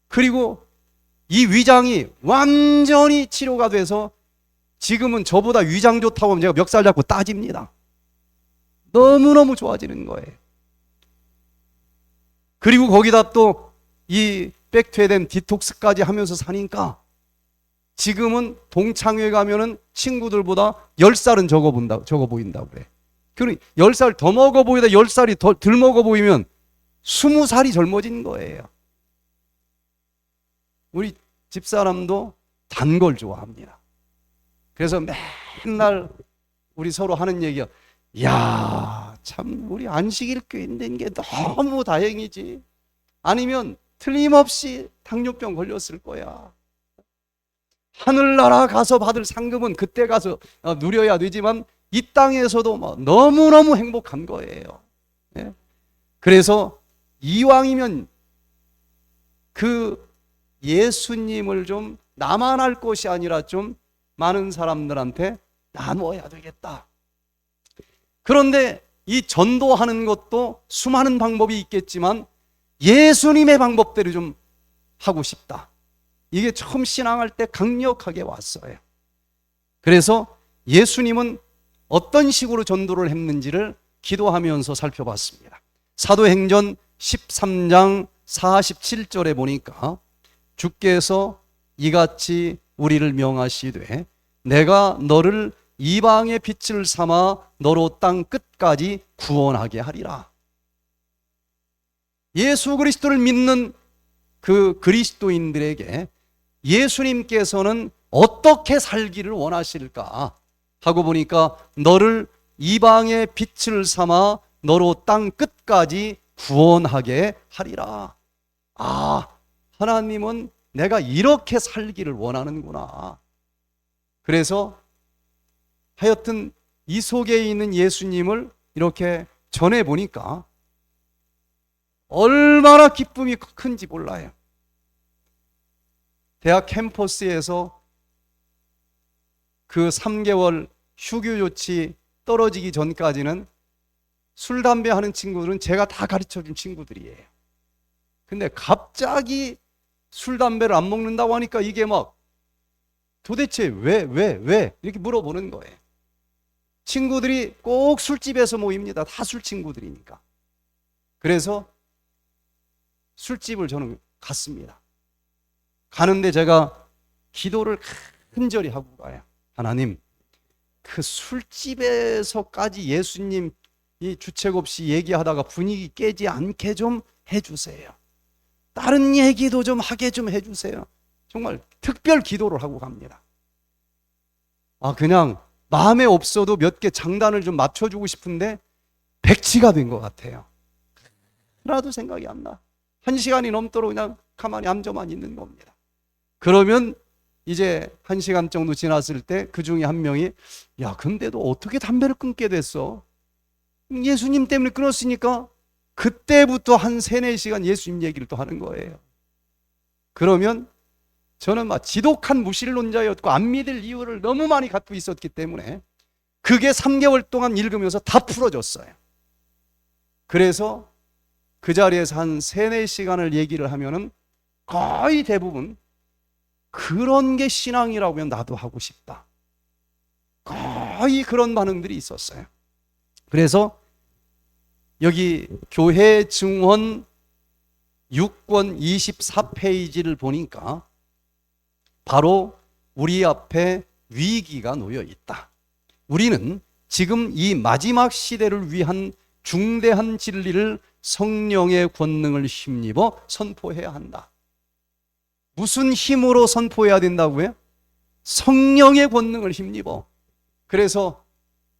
S1: 그리고 이 위장이 완전히 치료가 돼서 지금은 저보다 위장 좋다고 하면 제가 멱살 잡고 따집니다. 너무너무 좋아지는 거예요. 그리고 거기다 또 이 백퇴된 디톡스까지 하면서 사니까 지금은 동창회 가면은 친구들보다 10살은 적어 보인다고 그래. 그러니 10살 더 먹어 보이다 10살이 더 덜 먹어 보이면 20살이 젊어진 거예요. 우리 집사람도 단 걸 좋아합니다. 그래서 맨날 우리 서로 하는 얘기가, 야, 참 우리 안식일 교인 된 게 너무 다행이지. 아니면 틀림없이 당뇨병 걸렸을 거야. 하늘나라 가서 받을 상급은 그때 가서 누려야 되지만 이 땅에서도 너무너무 행복한 거예요. 예? 그래서 이왕이면 그 예수님을 좀 나만 알 것이 아니라 좀 많은 사람들한테 나누어야 되겠다. 그런데 이 전도하는 것도 수많은 방법이 있겠지만 예수님의 방법대로 좀 하고 싶다. 이게 처음 신앙할 때 강력하게 왔어요. 그래서 예수님은 어떤 식으로 전도를 했는지를 기도하면서 살펴봤습니다. 사도행전 13장 47절에 보니까 주께서 이같이 우리를 명하시되 내가 너를 이방의 빛을 삼아 너로 땅 끝까지 구원하게 하리라. 예수 그리스도를 믿는 그 그리스도인들에게 예수님께서는 어떻게 살기를 원하실까 하고 보니까 너를 이방의 빛을 삼아 너로 땅 끝까지 구원하게 하리라. 아, 하나님은 내가 이렇게 살기를 원하는구나. 그래서 하여튼 이 속에 있는 예수님을 이렇게 전해보니까 얼마나 기쁨이 큰지 몰라요. 대학 캠퍼스에서 그 3개월 휴교 조치 떨어지기 전까지는 술, 담배 하는 친구들은 제가 다 가르쳐준 친구들이에요. 근데 갑자기 술, 담배를 안 먹는다고 하니까 이게 막 도대체 왜? 이렇게 물어보는 거예요. 친구들이 꼭 술집에서 모입니다. 다 술 친구들이니까. 그래서 술집을 저는 갔습니다. 가는데 제가 기도를 간절히 하고 가요. 하나님, 그 술집에서까지 예수님 이 주책 없이 얘기하다가 분위기 깨지 않게 좀 해주세요. 다른 얘기도 좀 하게 좀 해주세요. 정말 특별 기도를 하고 갑니다. 그냥 마음에 없어도 몇 개 장단을 좀 맞춰주고 싶은데 백치가 된 것 같아요. 하나도 생각이 안 나. 1시간이 넘도록 그냥 가만히 앉아만 있는 겁니다. 그러면 이제 1시간 정도 지났을 때 그 중에 한 명이 야, 근데도 어떻게 담배를 끊게 됐어? 예수님 때문에 끊었으니까. 그때부터 한 3-4시간 예수님 얘기를 또 하는 거예요. 그러면 저는 막 지독한 무신론자였고 안 믿을 이유를 너무 많이 갖고 있었기 때문에 그게 3개월 동안 읽으면서 다 풀어졌어요. 그래서 그 자리에서 한 3-4시간을 얘기를 하면은 거의 대부분 그런 게 신앙이라고면 나도 하고 싶다. 거의 그런 반응들이 있었어요. 그래서 여기 교회 증언 6권 24페이지를 보니까 바로 우리 앞에 위기가 놓여 있다. 우리는 지금 이 마지막 시대를 위한 중대한 진리를 성령의 권능을 힘입어 선포해야 한다. 무슨 힘으로 선포해야 된다고요? 성령의 권능을 힘입어. 그래서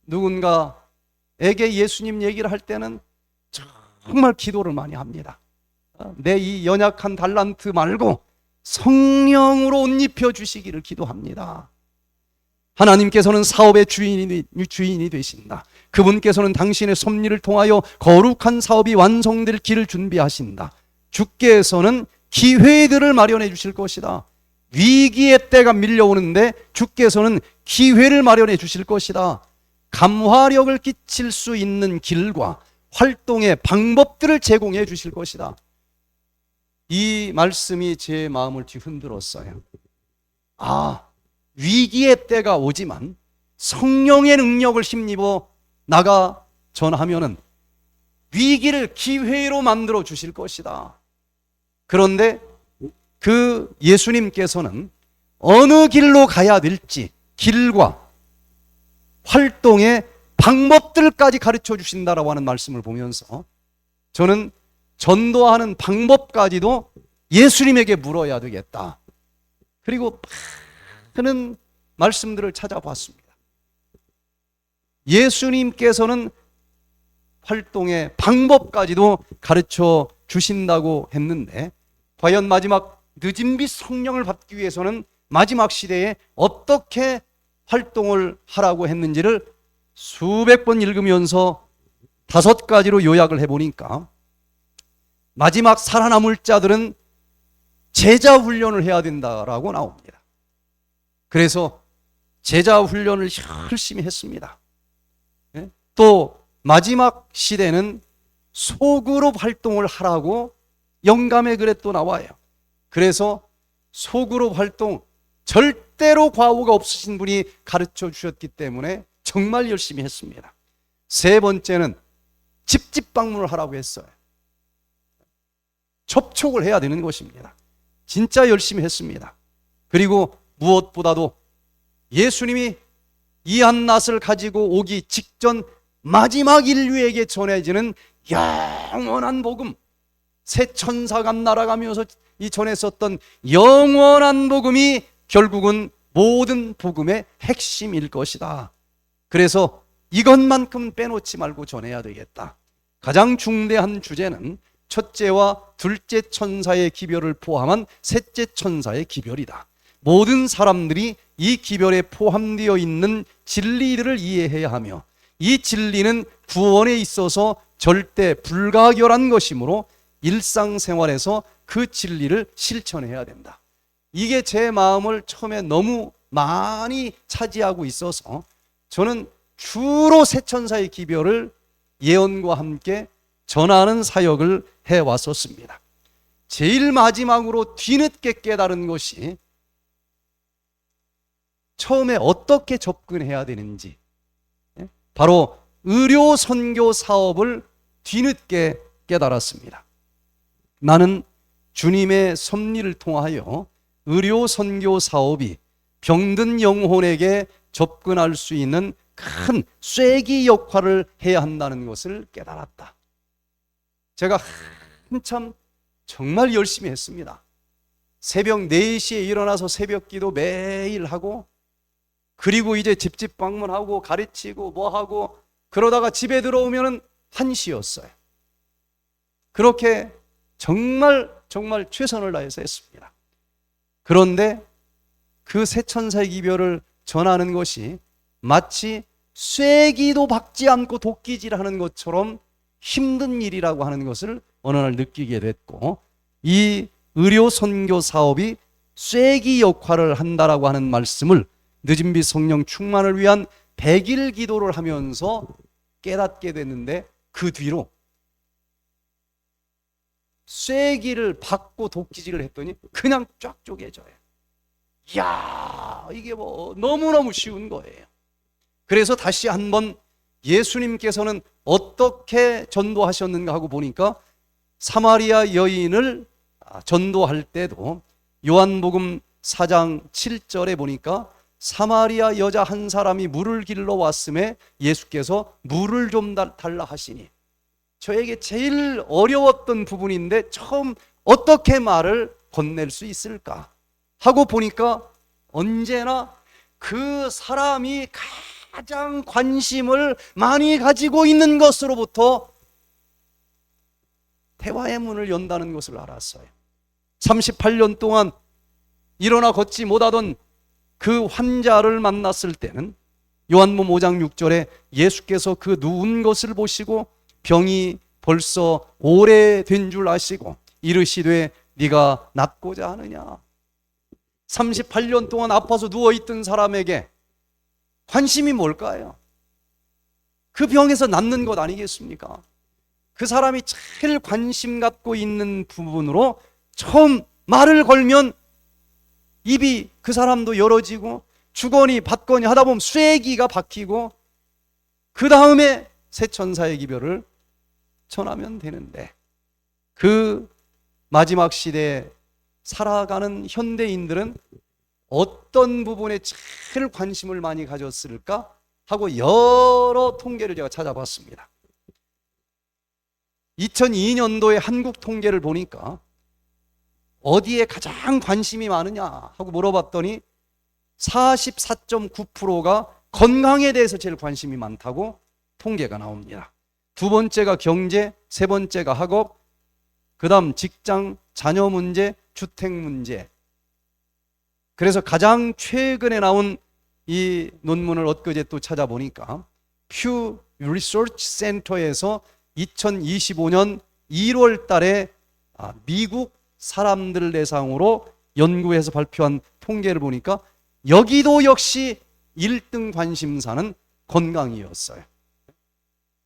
S1: 누군가에게 예수님 얘기를 할 때는 정말 기도를 많이 합니다. 내 이 연약한 달란트 말고 성령으로 옷 입혀 주시기를 기도합니다. 하나님께서는 사업의 주인이 되신다. 그분께서는 당신의 섭리를 통하여 거룩한 사업이 완성될 길을 준비하신다. 주께서는 기회들을 마련해 주실 것이다. 위기의 때가 밀려오는데 주께서는 기회를 마련해 주실 것이다. 감화력을 끼칠 수 있는 길과 활동의 방법들을 제공해 주실 것이다. 이 말씀이 제 마음을 뒤흔들었어요. 위기의 때가 오지만 성령의 능력을 힘입어 나가 전하면은 위기를 기회로 만들어 주실 것이다. 그런데 그 예수님께서는 어느 길로 가야 될지 길과 활동의 방법들까지 가르쳐 주신다라고 하는 말씀을 보면서 저는 전도하는 방법까지도 예수님에게 물어야 되겠다. 그리고 많은 말씀들을 찾아봤습니다. 예수님께서는 활동의 방법까지도 가르쳐 주신다고 했는데 과연 마지막 늦은 빛 성령을 받기 위해서는 마지막 시대에 어떻게 활동을 하라고 했는지를 수백 번 읽으면서 5가지로 요약을 해보니까, 마지막 살아남을 자들은 제자 훈련을 해야 된다라고 나옵니다. 그래서 제자 훈련을 열심히 했습니다. 또 마지막 시대는 소그룹 활동을 하라고 영감의 글에 또 나와요. 그래서 소그룹 활동, 절대로 과오가 없으신 분이 가르쳐 주셨기 때문에 정말 열심히 했습니다. 3번째는 집집 방문을 하라고 했어요. 접촉을 해야 되는 것입니다. 진짜 열심히 했습니다. 그리고 무엇보다도 예수님이 이 한낱을 가지고 오기 직전 마지막 인류에게 전해지는 영원한 복음, 새 천사가 날아가면서 이 전했었던 영원한 복음이 결국은 모든 복음의 핵심일 것이다. 그래서 이것만큼 빼놓지 말고 전해야 되겠다. 가장 중대한 주제는 첫째와 둘째 천사의 기별을 포함한 셋째 천사의 기별이다. 모든 사람들이 이 기별에 포함되어 있는 진리들을 이해해야 하며, 이 진리는 구원에 있어서 절대 불가결한 것이므로 일상생활에서 그 진리를 실천해야 된다. 이게 제 마음을 처음에 너무 많이 차지하고 있어서 저는 주로 새 천사의 기별을 예언과 함께 전하는 사역을 해왔었습니다. 제일 마지막으로 뒤늦게 깨달은 것이 처음에 어떻게 접근해야 되는지, 바로 의료 선교 사업을 뒤늦게 깨달았습니다. 나는 주님의 섭리를 통하여 의료 선교 사업이 병든 영혼에게 접근할 수 있는 큰 쐐기 역할을 해야 한다는 것을 깨달았다. 제가 한참 정말 열심히 했습니다. 새벽 4시에 일어나서 새벽 기도 매일 하고, 그리고 이제 집집 방문하고 가르치고 뭐하고, 그러다가 집에 들어오면 1시였어요. 그렇게 정말 최선을 다해서 했습니다. 그런데 그 새 천사의 기별을 전하는 것이 마치 쐐기도 박지 않고 도끼질하는 것처럼 힘든 일이라고 하는 것을 어느 날 느끼게 됐고, 이 의료 선교 사업이 쐐기 역할을 한다라고 하는 말씀을 늦은 빛 성령 충만을 위한 100일 기도를 하면서 깨닫게 됐는데, 그 뒤로 쐐기를 박고 도끼질을 했더니 그냥 쫙 쪼개져요. 이야, 이게 뭐 너무너무 쉬운 거예요. 그래서 다시 한번 예수님께서는 어떻게 전도하셨는가 하고 보니까, 사마리아 여인을 전도할 때도 요한복음 4장 7절에 보니까 사마리아 여자 한 사람이 물을 길러 왔음에 예수께서 물을 좀 달라 하시니, 저에게 제일 어려웠던 부분인데 처음 어떻게 말을 건넬 수 있을까 하고 보니까, 언제나 그 사람이 가장 관심을 많이 가지고 있는 것으로부터 대화의 문을 연다는 것을 알았어요. 38년 동안 일어나 걷지 못하던 그 환자를 만났을 때는 요한복음 5장 6절에 예수께서 그 누운 것을 보시고 병이 벌써 오래된 줄 아시고 이르시되 네가 낫고자 하느냐. 38년 동안 아파서 누워있던 사람에게 관심이 뭘까요? 그 병에서 낫는 것 아니겠습니까? 그 사람이 제일 관심 갖고 있는 부분으로 처음 말을 걸면 입이 그 사람도 열어지고 주거니 받거니 하다 보면 쐐기가 박히고, 그 다음에 새 천사의 기별을 전하면 되는데, 그 마지막 시대에 살아가는 현대인들은 어떤 부분에 제일 관심을 많이 가졌을까 하고 여러 통계를 제가 찾아봤습니다. 2002년도에 한국 통계를 보니까 어디에 가장 관심이 많으냐 하고 물어봤더니 44.9%가 건강에 대해서 제일 관심이 많다고 통계가 나옵니다. 두 번째가 경제, 세 번째가 학업, 그 다음 직장, 자녀 문제, 주택 문제. 그래서 가장 최근에 나온 이 논문을 엊그제 또 찾아보니까 퓨 리서치 센터에서 2025년 1월 달에 미국 사람들 대상으로 연구해서 발표한 통계를 보니까 여기도 역시 1등 관심사는 건강이었어요.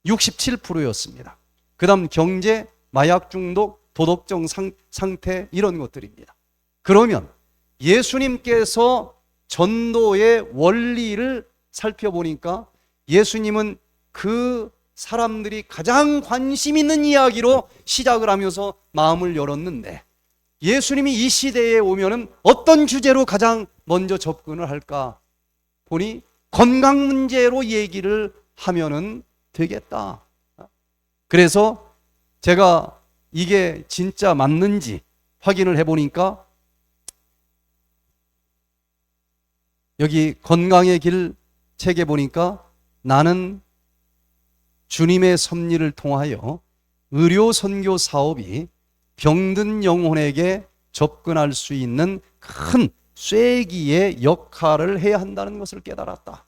S1: 67%였습니다. 그 다음 경제, 마약 중독, 도덕적 상태 이런 것들입니다. 그러면 예수님께서 전도의 원리를 살펴보니까 예수님은 그 사람들이 가장 관심 있는 이야기로 시작을 하면서 마음을 열었는데 예수님이 이 시대에 오면은 어떤 주제로 가장 먼저 접근을 할까 보니 건강 문제로 얘기를 하면은 되겠다. 그래서 제가 이게 진짜 맞는지 확인을 해보니까 여기 건강의 길 책에 보니까 나는 주님의 섭리를 통하여 의료 선교 사업이 병든 영혼에게 접근할 수 있는 큰 쐐기의 역할을 해야 한다는 것을 깨달았다.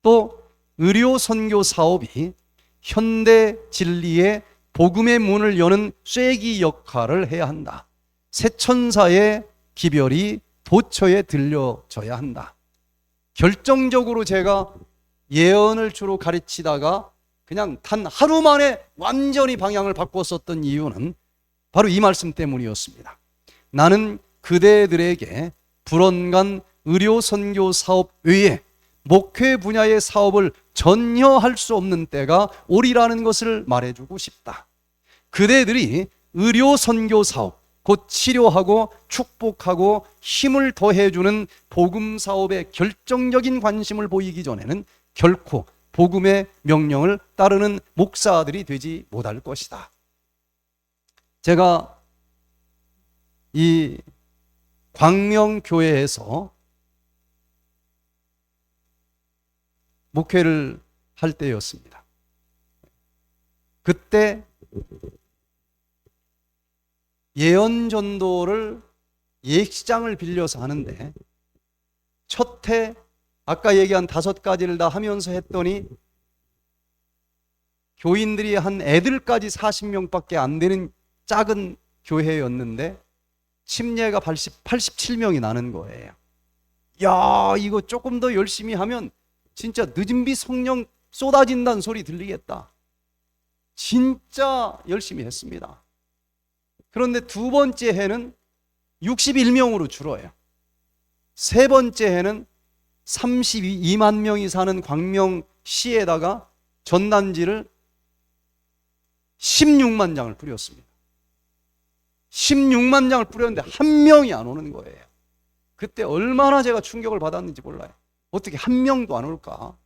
S1: 또 의료 선교 사업이 현대 진리의 복음의 문을 여는 쐐기 역할을 해야 한다. 새 천사의 기별이 도처에 들려져야 한다. 결정적으로 제가 예언을 주로 가르치다가 그냥 단 하루 만에 완전히 방향을 바꿨었던 이유는 바로 이 말씀 때문이었습니다. 나는 그대들에게 불언간 의료 선교 사업 외에 목회 분야의 사업을 전혀 할 수 없는 때가 오리라는 것을 말해주고 싶다. 그대들이 의료 선교 사업, 곧 치료하고 축복하고 힘을 더해주는 복음 사업에 결정적인 관심을 보이기 전에는 결코 복음의 명령을 따르는 목사들이 되지 못할 것이다. 제가 이 광명교회에서 목회를 할 때였습니다. 그때 예언 전도를 예식장을 빌려서 하는데 첫 해 아까 얘기한 5가지를 다 하면서 했더니 교인들이 한 애들까지 40명밖에 안 되는 작은 교회였는데 침례가 87명이 나는 거예요. 야, 이거 조금 더 열심히 하면 진짜 늦은 비 성령 쏟아진다는 소리 들리겠다. 진짜 열심히 했습니다. 그런데 두 번째 해는 61명으로 줄어요. 세 번째 해는 32만 명이 사는 광명시에다가 전단지를 16만 장을 뿌렸습니다. 16만 장을 뿌렸는데 한 명이 안 오는 거예요. 그때 얼마나 제가 충격을 받았는지 몰라요. 어떻게 한 명도 안 올까?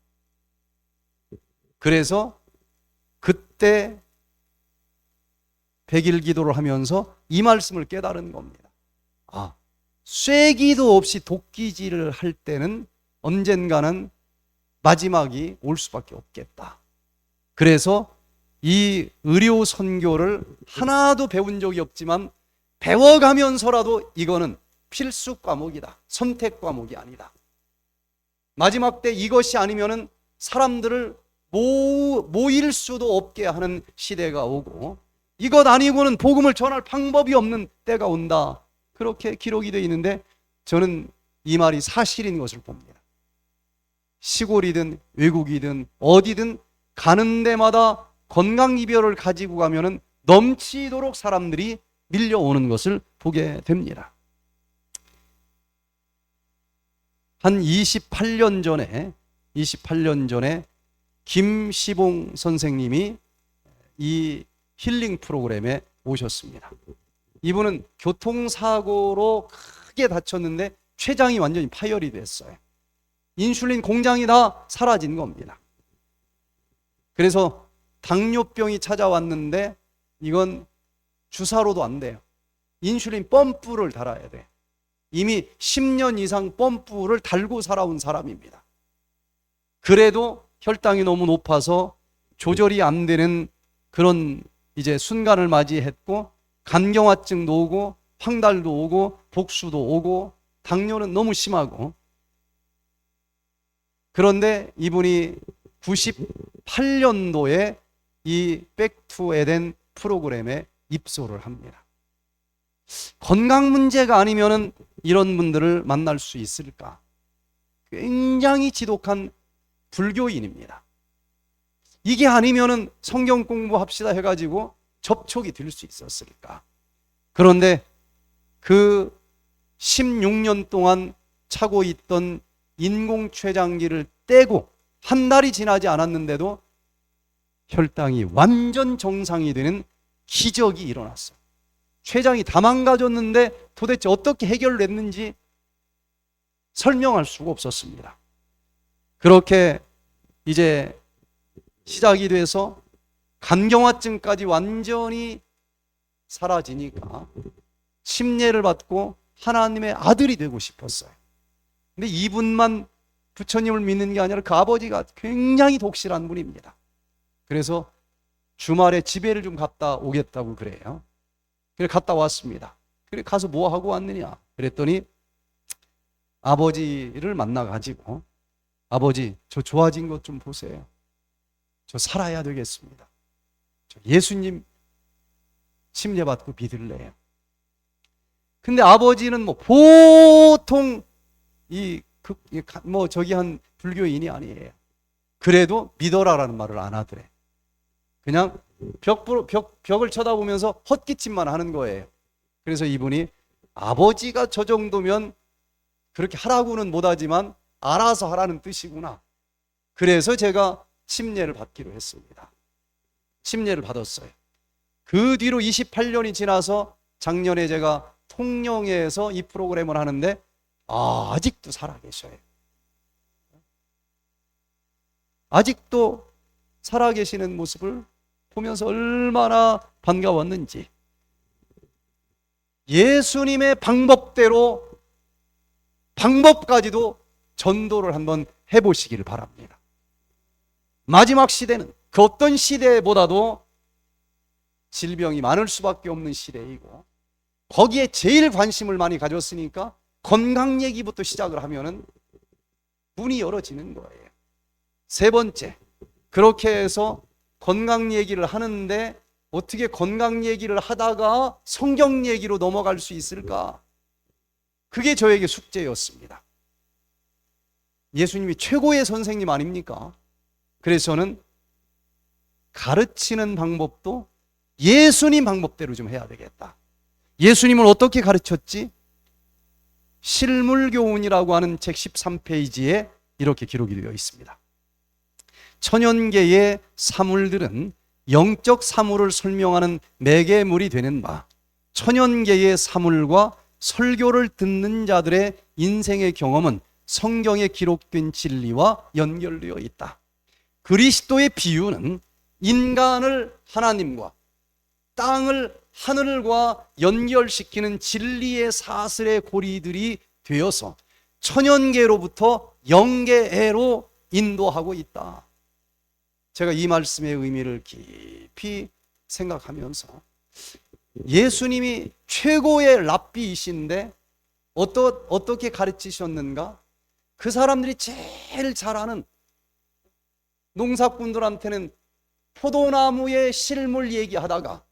S1: 그래서 그때 100일 기도를 하면서 이 말씀을 깨달은 겁니다. 아, 쐐기도 없이 도끼질을 할 때는 언젠가는 마지막이 올 수밖에 없겠다. 그래서 이 의료 선교를 하나도 배운 적이 없지만 배워가면서라도 이거는 필수 과목이다. 선택 과목이 아니다. 마지막 때 이것이 아니면은 사람들을 모일 수도 없게 하는 시대가 오고 이것 아니고는 복음을 전할 방법이 없는 때가 온다. 그렇게 기록이 되어 있는데 저는 이 말이 사실인 것을 봅니다. 시골이든 외국이든 어디든 가는 데마다 건강 이별을 가지고 가면은 넘치도록 사람들이 밀려오는 것을 보게 됩니다. 한 28년 전에 김시봉 선생님이 이 힐링 프로그램에 오셨습니다. 이분은 교통사고로 크게 다쳤는데 췌장이 완전히 파열이 됐어요. 인슐린 공장이 다 사라진 겁니다. 그래서 당뇨병이 찾아왔는데 이건 주사로도 안 돼요. 인슐린 펌프를 달아야 돼. 이미 10년 이상 펌프를 달고 살아온 사람입니다. 그래도 혈당이 너무 높아서 조절이 안 되는 그런 이제 순간을 맞이했고 간경화증도 오고 황달도 오고 복수도 오고 당뇨는 너무 심하고. 그런데 이분이 98년도에 이 백투 에덴 프로그램에 입소를 합니다. 건강 문제가 아니면은 이런 분들을 만날 수 있을까? 굉장히 지독한 불교인입니다. 이게 아니면은 성경 공부합시다 해가지고 접촉이 될 수 있었을까? 그런데 그 16년 동안 차고 있던 인공췌장기를 떼고 한 달이 지나지 않았는데도 혈당이 완전 정상이 되는 기적이 일어났어요. 췌장이 다 망가졌는데 도대체 어떻게 해결됐는지 설명할 수가 없었습니다. 그렇게 이제 시작이 돼서 간경화증까지 완전히 사라지니까 침례를 받고 하나님의 아들이 되고 싶었어요. 근데 이분만 부처님을 믿는 게 아니라 그 아버지가 굉장히 독실한 분입니다. 그래서 주말에 집에를 좀 갔다 오겠다고 그래요. 그래 갔다 왔습니다. 그래 가서 뭐 하고 왔느냐 그랬더니 아버지를 만나가지고 아버지 저 좋아진 것 좀 보세요. 저 살아야 되겠습니다. 저 예수님 침례 받고 믿을래요. 근데 아버지는 뭐 보통 저기 한 불교인이 아니에요. 그래도 믿어라라는 말을 안 하더래. 그냥 벽을 쳐다보면서 헛기침만 하는 거예요. 그래서 이분이 아버지가 저 정도면 그렇게 하라고는 못하지만 알아서 하라는 뜻이구나. 그래서 제가 침례를 받기로 했습니다. 침례를 받았어요. 그 뒤로 28년이 지나서 작년에 제가 통영에서 이 프로그램을 하는데 아직도 살아계셔요. 아직도 살아계시는 모습을 보면서 얼마나 반가웠는지. 예수님의 방법대로 방법까지도 전도를 한번 해보시기를 바랍니다. 마지막 시대는 그 어떤 시대보다도 질병이 많을 수밖에 없는 시대이고 거기에 제일 관심을 많이 가졌으니까 건강 얘기부터 시작을 하면은 문이 열어지는 거예요. 세 번째, 그렇게 해서 건강 얘기를 하는데 어떻게 건강 얘기를 하다가 성경 얘기로 넘어갈 수 있을까? 그게 저에게 숙제였습니다. 예수님이 최고의 선생님 아닙니까? 그래서 저는 가르치는 방법도 예수님 방법대로 좀 해야 되겠다. 예수님은 어떻게 가르쳤지? 실물교훈이라고 하는 책 13페이지에 이렇게 기록이 되어 있습니다. 천연계의 사물들은 영적 사물을 설명하는 매개물이 되는 바, 천연계의 사물과 설교를 듣는 자들의 인생의 경험은 성경에 기록된 진리와 연결되어 있다. 그리스도의 비유는 인간을 하나님과 땅을 하늘과 연결시키는 진리의 사슬의 고리들이 되어서 천연계로부터 영계로 인도하고 있다. 제가 이 말씀의 의미를 깊이 생각하면서 예수님이 최고의 랍비이신데 어떻게 가르치셨는가? 그 사람들이 제일 잘 아는 농사꾼들한테는 포도나무의 실물 얘기하다가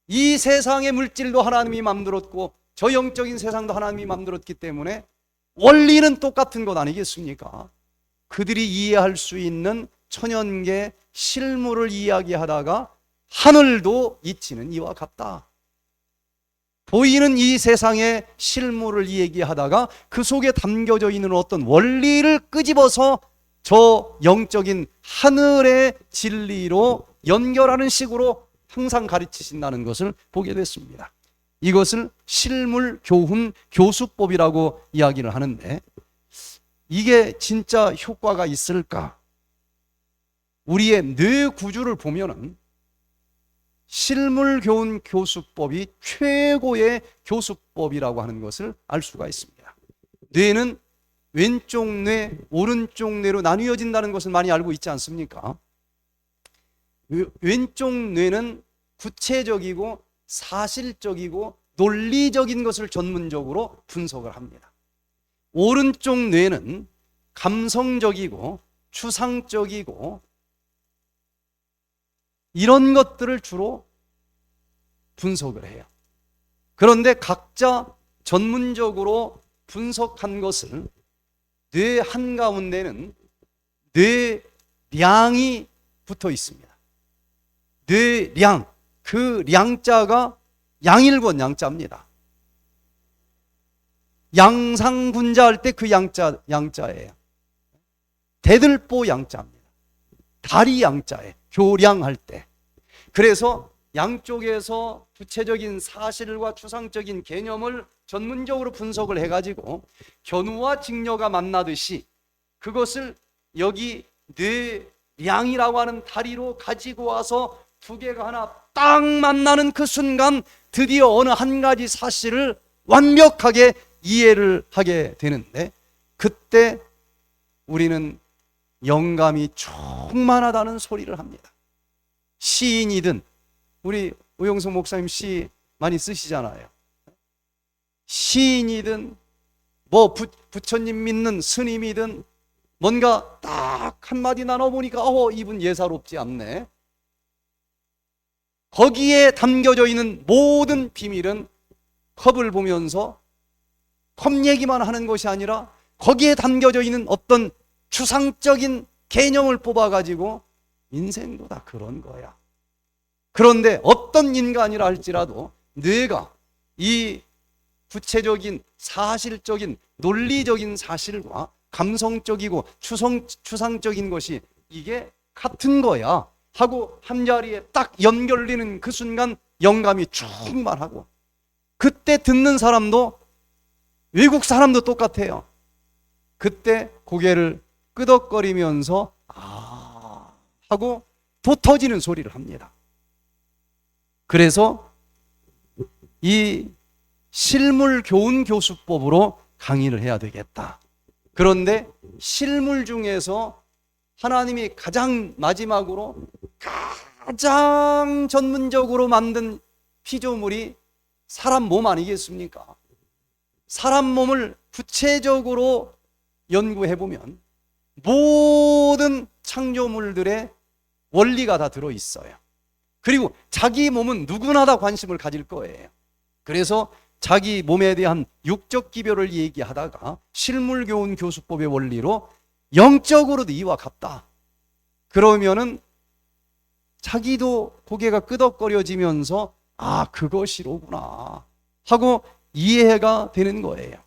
S1: 이 세상의 물질도 하나님이 만들었고 저 영적인 세상도 하나님이 만들었기 때문에 원리는 똑같은 것 아니겠습니까? 그들이 이해할 수 있는 천연계 실물을 이야기하다가 하늘도 잊지는 이와 같다. 보이는 이 세상의 실물을 얘기하다가 그 속에 담겨져 있는 어떤 원리를 끄집어서 저 영적인 하늘의 진리로 연결하는 식으로 항상 가르치신다는 것을 보게 됐습니다. 이것을 실물 교훈 교수법이라고 이야기를 하는데 이게 진짜 효과가 있을까? 우리의 뇌 구조를 보면은 실물 교훈 교수법이 최고의 교수법이라고 하는 것을 알 수가 있습니다. 뇌는 왼쪽 뇌, 오른쪽 뇌로 나뉘어진다는 것을 많이 알고 있지 않습니까? 왼쪽 뇌는 구체적이고 사실적이고 논리적인 것을 전문적으로 분석을 합니다. 오른쪽 뇌는 감성적이고 추상적이고 이런 것들을 주로 분석을 해요. 그런데 각자 전문적으로 분석한 것을 뇌 한가운데는 뇌량이 붙어 있습니다. 뇌량, 그 량자가 양일권 양자입니다. 양상군자 할 때 그 양자예요. 대들보 양자입니다. 다리 양자예요. 교량할 때. 그래서 양쪽에서 구체적인 사실과 추상적인 개념을 전문적으로 분석을 해가지고 견우와 직녀가 만나듯이 그것을 여기 뇌량이라고 하는 다리로 가지고 와서 두 개가 하나 딱 만나는 그 순간 드디어 어느 한 가지 사실을 완벽하게 이해를 하게 되는데, 그때 우리는 영감이 충만하다는 소리를 합니다. 시인이든, 우리 우영석 목사님 시 많이 쓰시잖아요. 시인이든 뭐 부처님 믿는 스님이든 뭔가 딱 한마디 나눠보니까 이분 예사롭지 않네. 거기에 담겨져 있는 모든 비밀은 컵을 보면서 컵 얘기만 하는 것이 아니라 거기에 담겨져 있는 어떤 추상적인 개념을 뽑아가지고 인생도 다 그런 거야. 그런데 어떤 인간이라 할지라도 뇌가 이 구체적인 사실적인 논리적인 사실과 감성적이고 추상적인 것이 이게 같은 거야 하고 한자리에 딱 연결되는 그 순간 영감이 충만하고, 그때 듣는 사람도 외국 사람도 똑같아요. 그때 고개를 끄덕거리면서 하고 돋터지는 소리를 합니다. 그래서 이 실물 교훈 교수법으로 강의를 해야 되겠다. 그런데 실물 중에서 하나님이 가장 마지막으로 가장 전문적으로 만든 피조물이 사람 몸 아니겠습니까? 사람 몸을 구체적으로 연구해보면 모든 창조물들의 원리가 다 들어있어요. 그리고 자기 몸은 누구나 다 관심을 가질 거예요. 그래서 자기 몸에 대한 육적 기별을 얘기하다가 실물교훈 교수법의 원리로 영적으로도 이와 같다. 그러면은 자기도 고개가 끄덕거려지면서 그것이로구나 하고 이해가 되는 거예요.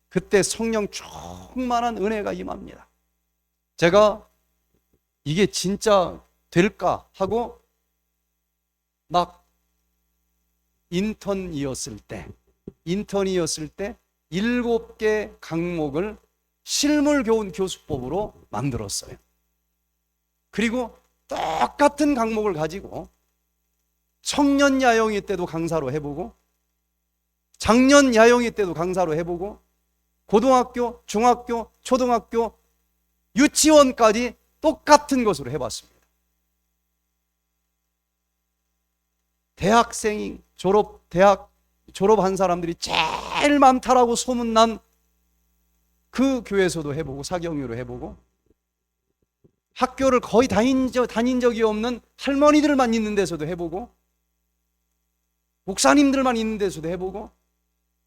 S1: 그때 성령 충만한 은혜가 임합니다. 제가 이게 진짜 될까 하고 막 인턴이었을 때 7개 강목을 실물교훈 교수법으로 만들었어요. 그리고 똑같은 강목을 가지고 청년 야영회 때도 강사로 해보고 작년 야영회 때도 강사로 해보고 고등학교, 중학교, 초등학교, 유치원까지 똑같은 것으로 해봤습니다. 대학 졸업한 사람들이 제일 많다라고 소문난 그 교회에서도 해보고 사경유로 해보고, 학교를 거의 다닌 적이 없는 할머니들만 있는 데서도 해보고, 목사님들만 있는 데서도 해보고,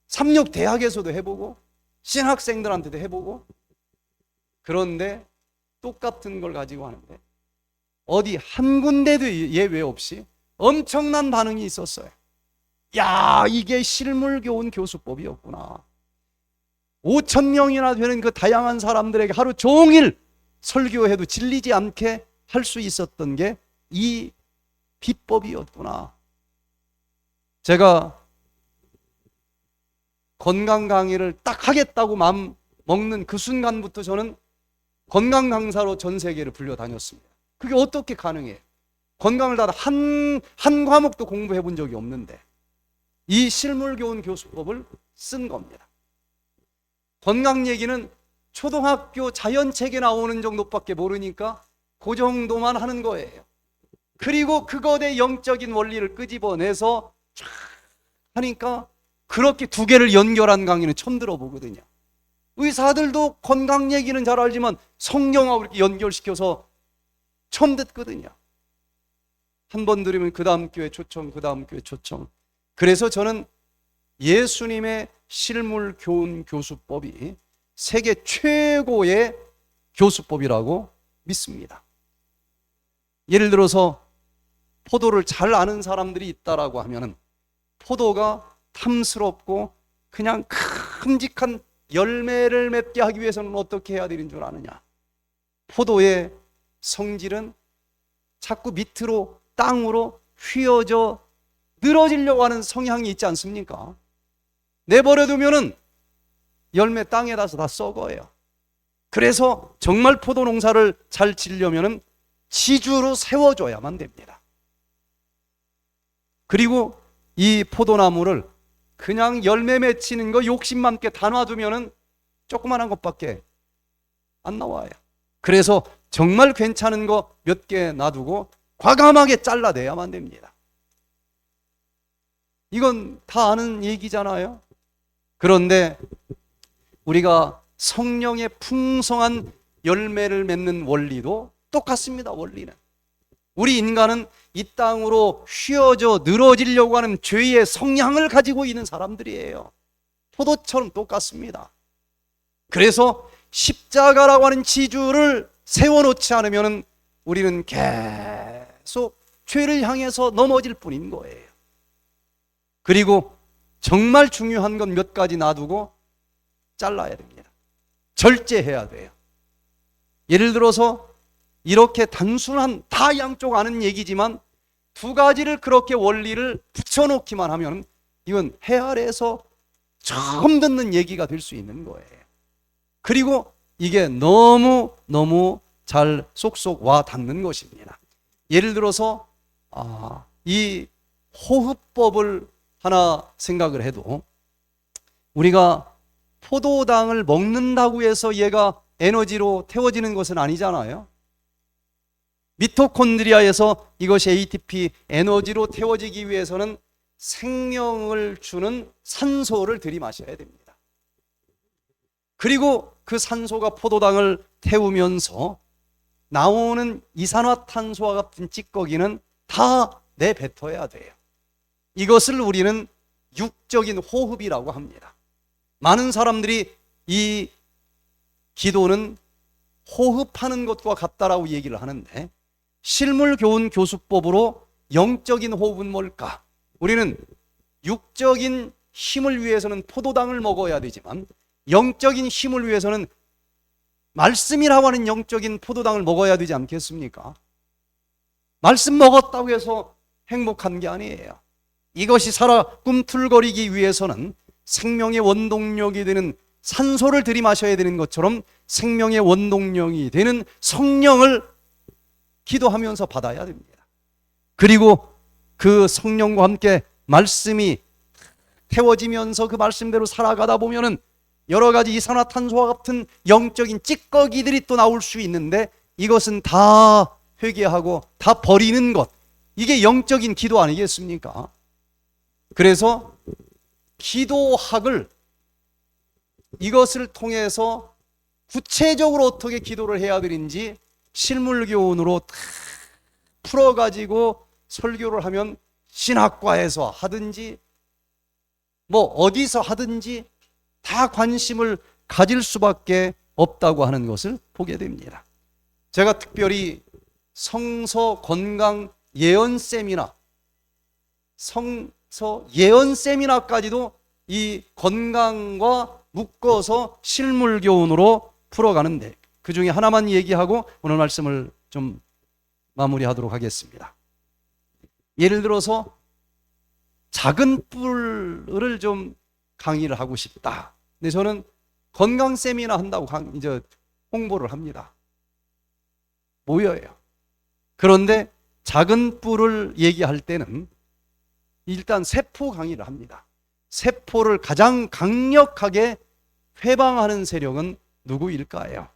S1: 삼육대학에서도 해보고, 신학생들한테도 해보고. 그런데 똑같은 걸 가지고 하는데 어디 한 군데도 예외 없이 엄청난 반응이 있었어요. 야, 이게 실물교훈 교수법이었구나. 5,000명이나 되는 그 다양한 사람들에게 하루 종일 설교해도 질리지 않게 할 수 있었던 게 이 비법이었구나. 제가 건강 강의를 딱 하겠다고 마음 먹는 그 순간부터 저는 건강 강사로 전 세계를 불려다녔습니다. 그게 어떻게 가능해요? 건강을 다 한 과목도 공부해 본 적이 없는데 이 실물교훈 교수법을 쓴 겁니다. 건강 얘기는 초등학교 자연책에 나오는 정도밖에 모르니까 그 정도만 하는 거예요. 그리고 그것의 영적인 원리를 끄집어내서 쫙 하니까 그렇게 두 개를 연결한 강의는 처음 들어보거든요. 의사들도 건강 얘기는 잘 알지만 성경하고 이렇게 연결시켜서 처음 듣거든요. 한 번 들으면 그 다음 교회 초청, 그 다음 교회 초청. 그래서 저는 예수님의 실물 교훈 교수법이 세계 최고의 교수법이라고 믿습니다. 예를 들어서 포도를 잘 아는 사람들이 있다라고 하면은 포도가 탐스럽고 그냥 큼직한 열매를 맺게 하기 위해서는 어떻게 해야 되는 줄 아느냐? 포도의 성질은 자꾸 밑으로 땅으로 휘어져 늘어지려고 하는 성향이 있지 않습니까? 내버려두면은 열매 땅에 닿아서 다 썩어요. 그래서 정말 포도 농사를 잘 지려면은 지주로 세워줘야만 됩니다. 그리고 이 포도나무를 그냥 열매 맺히는 거 욕심만 게 다 놔두면은 조그만한 것밖에 안 나와요. 그래서 정말 괜찮은 거 몇 개 놔두고 과감하게 잘라내야만 됩니다. 이건 다 아는 얘기잖아요. 그런데 우리가 성령의 풍성한 열매를 맺는 원리도 똑같습니다. 원리는 우리 인간은 이 땅으로 휘어져 늘어지려고 하는 죄의 성향을 가지고 있는 사람들이에요. 포도처럼 똑같습니다. 그래서 십자가라고 하는 지주를 세워놓지 않으면 우리는 계속 죄를 향해서 넘어질 뿐인 거예요. 그리고 정말 중요한 건 몇 가지 놔두고 잘라야 됩니다. 절제해야 돼요. 예를 들어서 이렇게 단순한 다 양쪽 아는 얘기지만 두 가지를 그렇게 원리를 붙여놓기만 하면 이건 해 아래에서 처음 듣는 얘기가 될 수 있는 거예요. 그리고 이게 너무 잘 쏙쏙 와 닿는 것입니다. 예를 들어서 이 호흡법을 하나 생각을 해도 우리가 포도당을 먹는다고 해서 얘가 에너지로 태워지는 것은 아니잖아요. 미토콘드리아에서 이것이 ATP 에너지로 태워지기 위해서는 생명을 주는 산소를 들이마셔야 됩니다. 그리고 그 산소가 포도당을 태우면서 나오는 이산화탄소와 같은 찌꺼기는 다 내뱉어야 돼요. 이것을 우리는 육적인 호흡이라고 합니다. 많은 사람들이 이 기도는 호흡하는 것과 같다라고 얘기를 하는데 실물교훈 교수법으로 영적인 호흡은 뭘까? 우리는 육적인 힘을 위해서는 포도당을 먹어야 되지만 영적인 힘을 위해서는 말씀이라고 하는 영적인 포도당을 먹어야 되지 않겠습니까? 말씀 먹었다고 해서 행복한 게 아니에요. 이것이 살아 꿈틀거리기 위해서는 생명의 원동력이 되는 산소를 들이마셔야 되는 것처럼 생명의 원동력이 되는 성령을 기도하면서 받아야 됩니다. 그리고 그 성령과 함께 말씀이 태워지면서 그 말씀대로 살아가다 보면은 여러 가지 이산화탄소와 같은 영적인 찌꺼기들이 또 나올 수 있는데 이것은 다 회개하고 다 버리는 것, 이게 영적인 기도 아니겠습니까? 그래서 기도학을 이것을 통해서 구체적으로 어떻게 기도를 해야 되는지 실물교훈으로 다 풀어가지고 설교를 하면 신학과에서 하든지 뭐 어디서 하든지 다 관심을 가질 수밖에 없다고 하는 것을 보게 됩니다. 제가 특별히 성서 건강 예언 세미나, 성서 예언 세미나까지도 이 건강과 묶어서 실물 교훈으로 풀어가는데 그 중에 하나만 얘기하고 오늘 말씀을 좀 마무리하도록 하겠습니다. 예를 들어서 작은 뿔을 좀 강의를 하고 싶다. 근데 저는 건강 세미나 한다고 이제 홍보를 합니다. 모여요. 그런데 작은 뿔을 얘기할 때는 일단 세포 강의를 합니다. 세포를 가장 강력하게 회방하는 세력은 누구일까요?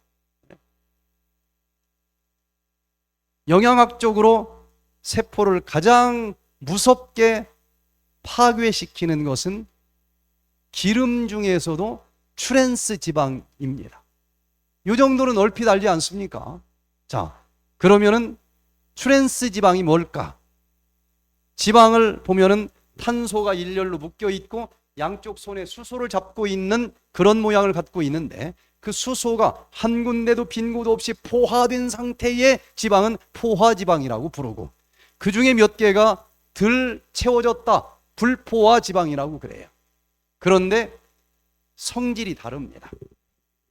S1: 영양학적으로 세포를 가장 무섭게 파괴시키는 것은 기름 중에서도 트랜스 지방입니다. 이 정도는 얼핏 알지 않습니까? 자, 그러면은 트랜스 지방이 뭘까? 지방을 보면은 탄소가 일렬로 묶여 있고 양쪽 손에 수소를 잡고 있는 그런 모양을 갖고 있는데, 그 수소가 한 군데도 빈 곳 없이 포화된 상태의 지방은 포화지방이라고 부르고, 그 중에 몇 개가 덜 채워졌다, 불포화 지방이라고 그래요. 그런데 성질이 다릅니다.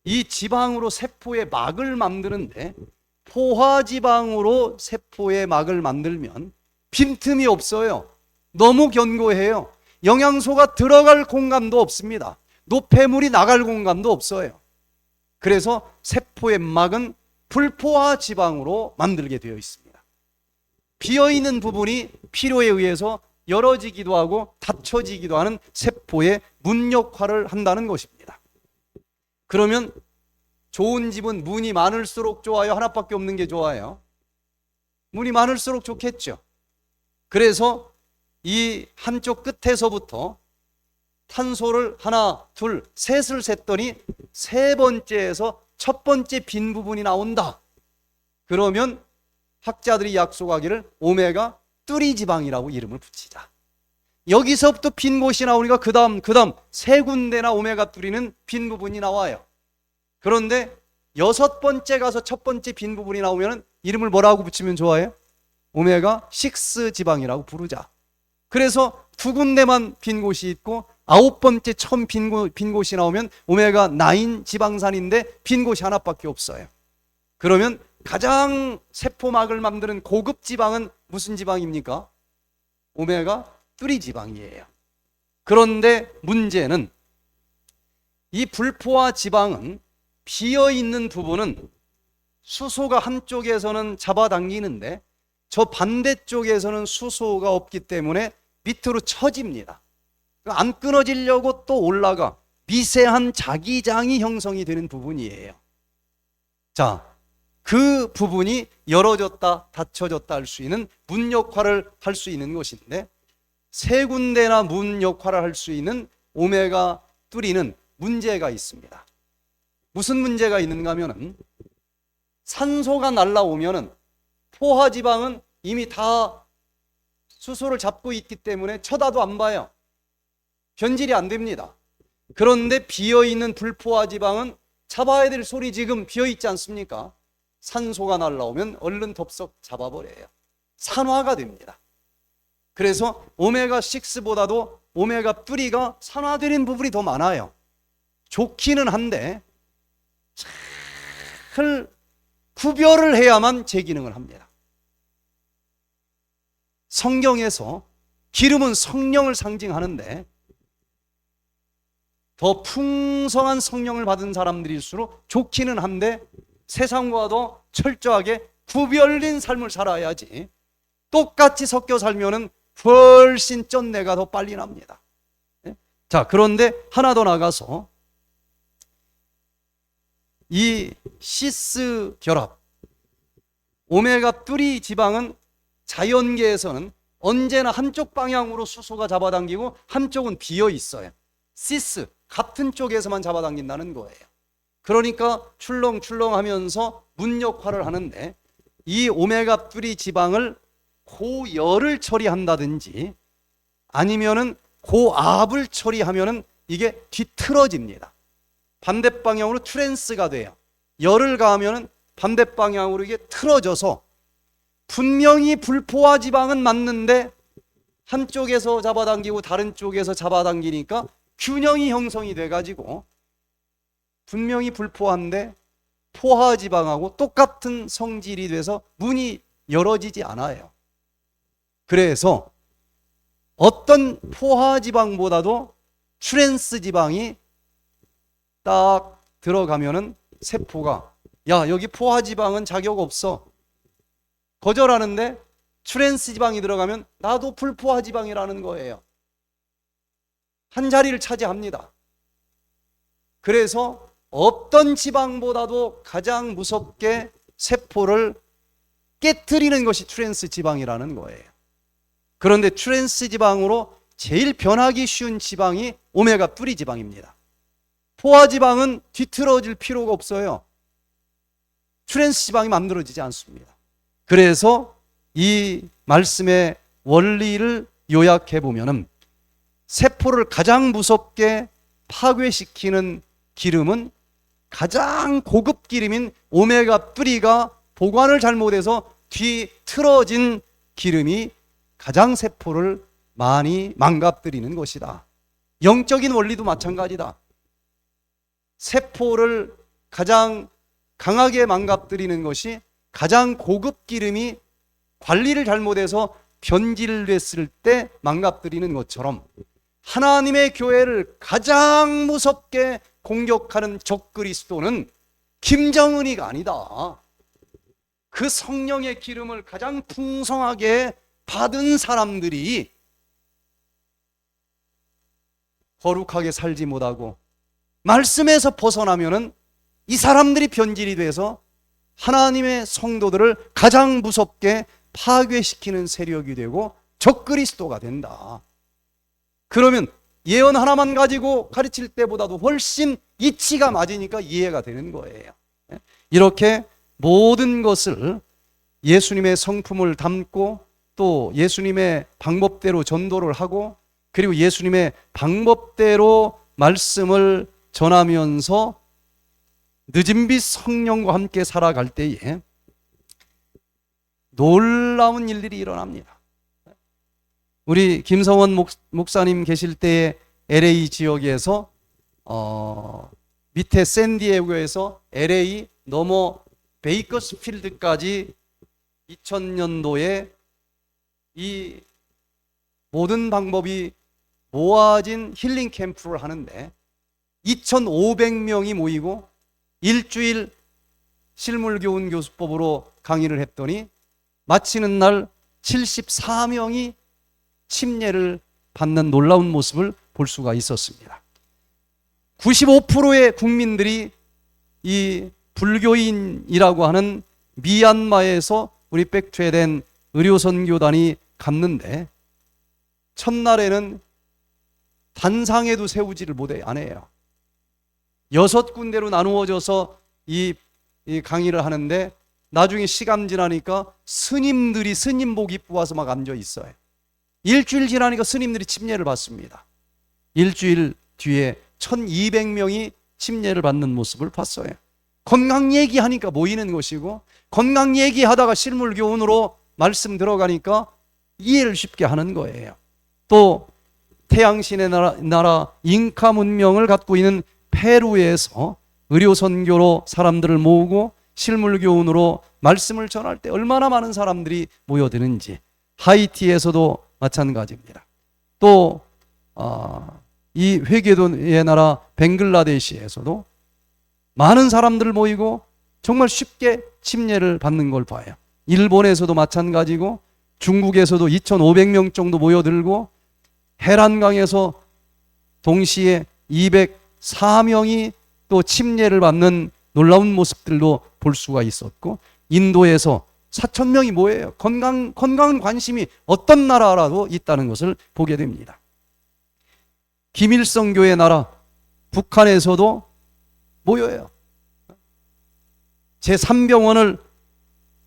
S1: 이 지방으로 세포의 막을 만드는데, 포화지방으로 세포의 막을 만들면 빈틈이 없어요. 너무 견고해요. 영양소가 들어갈 공간도 없습니다. 노폐물이 나갈 공간도 없어요. 그래서 세포의 막은 불포화 지방으로 만들게 되어 있습니다. 비어있는 부분이 필요에 의해서 열어지기도 하고 닫혀지기도 하는 세포의 문 역할을 한다는 것입니다. 그러면 좋은 집은 문이 많을수록 좋아요? 하나밖에 없는 게 좋아요? 문이 많을수록 좋겠죠. 그래서 이 한쪽 끝에서부터 탄소를 하나, 둘, 셋을 셌더니 세 번째에서 첫 번째 빈 부분이 나온다. 그러면 학자들이 약속하기를 오메가 3 지방이라고 이름을 붙이자. 여기서부터 빈 곳이 나오니까 그 다음 세 군데나 오메가 3는 빈 부분이 나와요. 그런데 여섯 번째 가서 첫 번째 빈 부분이 나오면 이름을 뭐라고 붙이면 좋아요? 오메가 6 지방이라고 부르자. 그래서 두 군데만 빈 곳이 있고 아홉 번째 처음 빈 곳이 나오면 오메가 9 지방산인데 빈 곳이 하나밖에 없어요. 그러면 가장 세포막을 만드는 고급 지방은 무슨 지방입니까? 오메가 3 지방이에요. 그런데 문제는 이 불포화 지방은 비어있는 부분은 수소가 한쪽에서는 잡아당기는데 저 반대쪽에서는 수소가 없기 때문에 밑으로 처집니다. 안 끊어지려고 또 올라가 미세한 자기장이 형성이 되는 부분이에요. 자, 그 부분이 열어졌다 닫혀졌다 할 수 있는 문 역할을 할 수 있는 것인데, 세 군데나 문 역할을 할 수 있는 오메가 3는 문제가 있습니다. 무슨 문제가 있는가 하면은 산소가 날라오면은 포화지방은 이미 다 수소를 잡고 있기 때문에 쳐다도 안 봐요. 변질이 안 됩니다. 그런데 비어있는 불포화지방은 잡아야 될 솔이 지금 비어있지 않습니까? 산소가 날라오면 얼른 덥석 잡아버려요. 산화가 됩니다. 그래서 오메가 6보다도 오메가 3가 산화되는 부분이 더 많아요. 좋기는 한데 잘 구별을 해야만 제 기능을 합니다. 성경에서 기름은 성령을 상징하는데 더 풍성한 성령을 받은 사람들일수록 좋기는 한데 세상과 더 철저하게 구별된 삶을 살아야지 똑같이 섞여 살면은 훨씬 쩐내가 더 빨리 납니다. 자, 그런데 하나 더 나가서 이 시스 결합 오메가 3 지방은 자연계에서는 언제나 한쪽 방향으로 수소가 잡아당기고 한쪽은 비어 있어요. 시스 같은 쪽에서만 잡아당긴다는 거예요. 그러니까 출렁출렁 하면서 문 역할을 하는데, 이 오메가 3 지방을 고열을 처리한다든지 아니면은 고압을 처리하면은 이게 뒤틀어집니다. 반대 방향으로 트랜스가 돼요. 열을 가하면은 반대 방향으로 이게 틀어져서 분명히 불포화 지방은 맞는데 한쪽에서 잡아당기고 다른 쪽에서 잡아당기니까 균형이 형성이 돼가지고 분명히 불포화인데 포화 지방하고 똑같은 성질이 돼서 문이 열어지지 않아요. 그래서 어떤 포화 지방보다도 트랜스 지방이 딱 들어가면은 세포가 야, 여기 포화 지방은 자격 없어 거절하는데, 트랜스 지방이 들어가면 나도 불포화 지방이라는 거예요. 한 자리를 차지합니다. 그래서 어떤 지방보다도 가장 무섭게 세포를 깨트리는 것이 트랜스 지방이라는 거예요. 그런데 트랜스 지방으로 제일 변하기 쉬운 지방이 오메가3 지방입니다. 포화 지방은 뒤틀어질 필요가 없어요. 트랜스 지방이 만들어지지 않습니다. 그래서 이 말씀의 원리를 요약해 보면은 세포를 가장 무섭게 파괴시키는 기름은 가장 고급 기름인 오메가3가 보관을 잘못해서 뒤틀어진 기름이 가장 세포를 많이 망가뜨리는 것이다. 영적인 원리도 마찬가지다. 세포를 가장 강하게 망가뜨리는 것이 가장 고급 기름이 관리를 잘못해서 변질됐을 때 망가뜨리는 것처럼 하나님의 교회를 가장 무섭게 공격하는 적그리스도는 김정은이가 아니다. 그 성령의 기름을 가장 풍성하게 받은 사람들이 거룩하게 살지 못하고 말씀에서 벗어나면은 이 사람들이 변질이 돼서 하나님의 성도들을 가장 무섭게 파괴시키는 세력이 되고 적그리스도가 된다. 그러면 예언 하나만 가지고 가르칠 때보다도 훨씬 이치가 맞으니까 이해가 되는 거예요. 이렇게 모든 것을 예수님의 성품을 담고 또 예수님의 방법대로 전도를 하고 그리고 예수님의 방법대로 말씀을 전하면서 늦은 빛 성령과 함께 살아갈 때에 놀라운 일들이 일어납니다. 우리 김성원 목사님 계실 때에 LA 지역에서 밑에 샌디에고에서 LA 넘어 베이커스필드까지 2000년도에 이 모든 방법이 모아진 힐링 캠프를 하는데 2,500명이 모이고 일주일 실물교훈 교수법으로 강의를 했더니 마치는 날 74명이 침례를 받는 놀라운 모습을 볼 수가 있었습니다. 95%의 국민들이 이 불교인이라고 하는 미얀마에서 우리 백투에덴 의료선교단이 갔는데 첫날에는 단상에도 세우지를 안 해요. 6군데로 나누어져서 이 강의를 하는데 나중에 시간 지나니까 스님들이 스님복 입고 와서 막 앉아 있어요. 일주일 지나니까 스님들이 침례를 받습니다. 일주일 뒤에 1200명이 침례를 받는 모습을 봤어요. 건강 얘기하니까 모이는 것이고 건강 얘기하다가 실물교훈으로 말씀 들어가니까 이해를 쉽게 하는 거예요. 또 태양신의 나라 잉카 문명을 갖고 있는 페루에서 의료선교로 사람들을 모으고 실물교훈으로 말씀을 전할 때 얼마나 많은 사람들이 모여드는지 하이티에서도 마찬가지입니다. 또 이 회개도의 나라 벵글라데시에서도 많은 사람들 모이고 정말 쉽게 침례를 받는 걸 봐요. 일본에서도 마찬가지고 중국에서도 2,500명 정도 모여들고 해란강에서 동시에 204명이 또 침례를 받는 놀라운 모습들도 볼 수가 있었고 인도에서 4,000명이 모여요. 건강 관심이 어떤 나라라도 있다는 것을 보게 됩니다. 김일성교의 나라 북한에서도 모여요. 제3병원을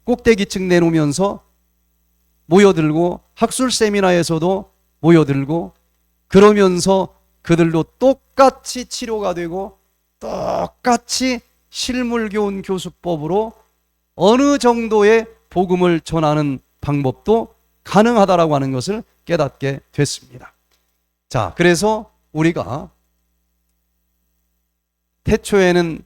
S1: 꼭대기층 내놓으면서 모여들고 학술 세미나에서도 모여들고 그러면서 그들도 똑같이 치료가 되고 똑같이 실물교훈 교수법으로 어느 정도의 복음을 전하는 방법도 가능하다라고 하는 것을 깨닫게 됐습니다. 자, 그래서 우리가 태초에는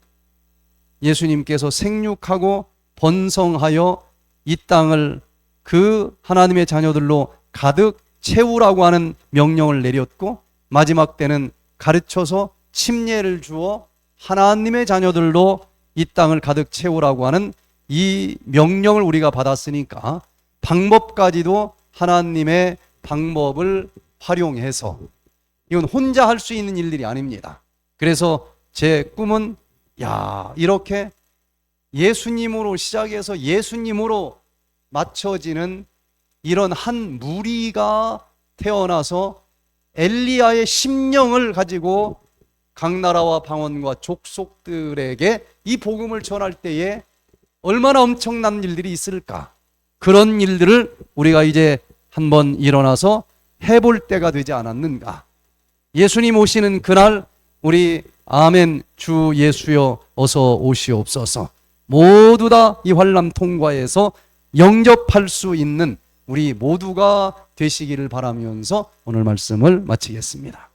S1: 예수님께서 생육하고 번성하여 이 땅을 그 하나님의 자녀들로 가득 채우라고 하는 명령을 내렸고 마지막 때는 가르쳐서 침례를 주어 하나님의 자녀들로 이 땅을 가득 채우라고 하는 이 명령을 우리가 받았으니까 방법까지도 하나님의 방법을 활용해서 이건 혼자 할 수 있는 일들이 아닙니다. 그래서 제 꿈은 이렇게 예수님으로 시작해서 예수님으로 맞춰지는 이런 한 무리가 태어나서 엘리야의 심령을 가지고 각 나라와 방언과 족속들에게 이 복음을 전할 때에 얼마나 엄청난 일들이 있을까? 그런 일들을 우리가 이제 한번 일어나서 해볼 때가 되지 않았는가? 예수님 오시는 그날 우리 아멘 주 예수여 어서 오시옵소서. 모두 다 이 환난 통과해서 영접할 수 있는 우리 모두가 되시기를 바라면서 오늘 말씀을 마치겠습니다.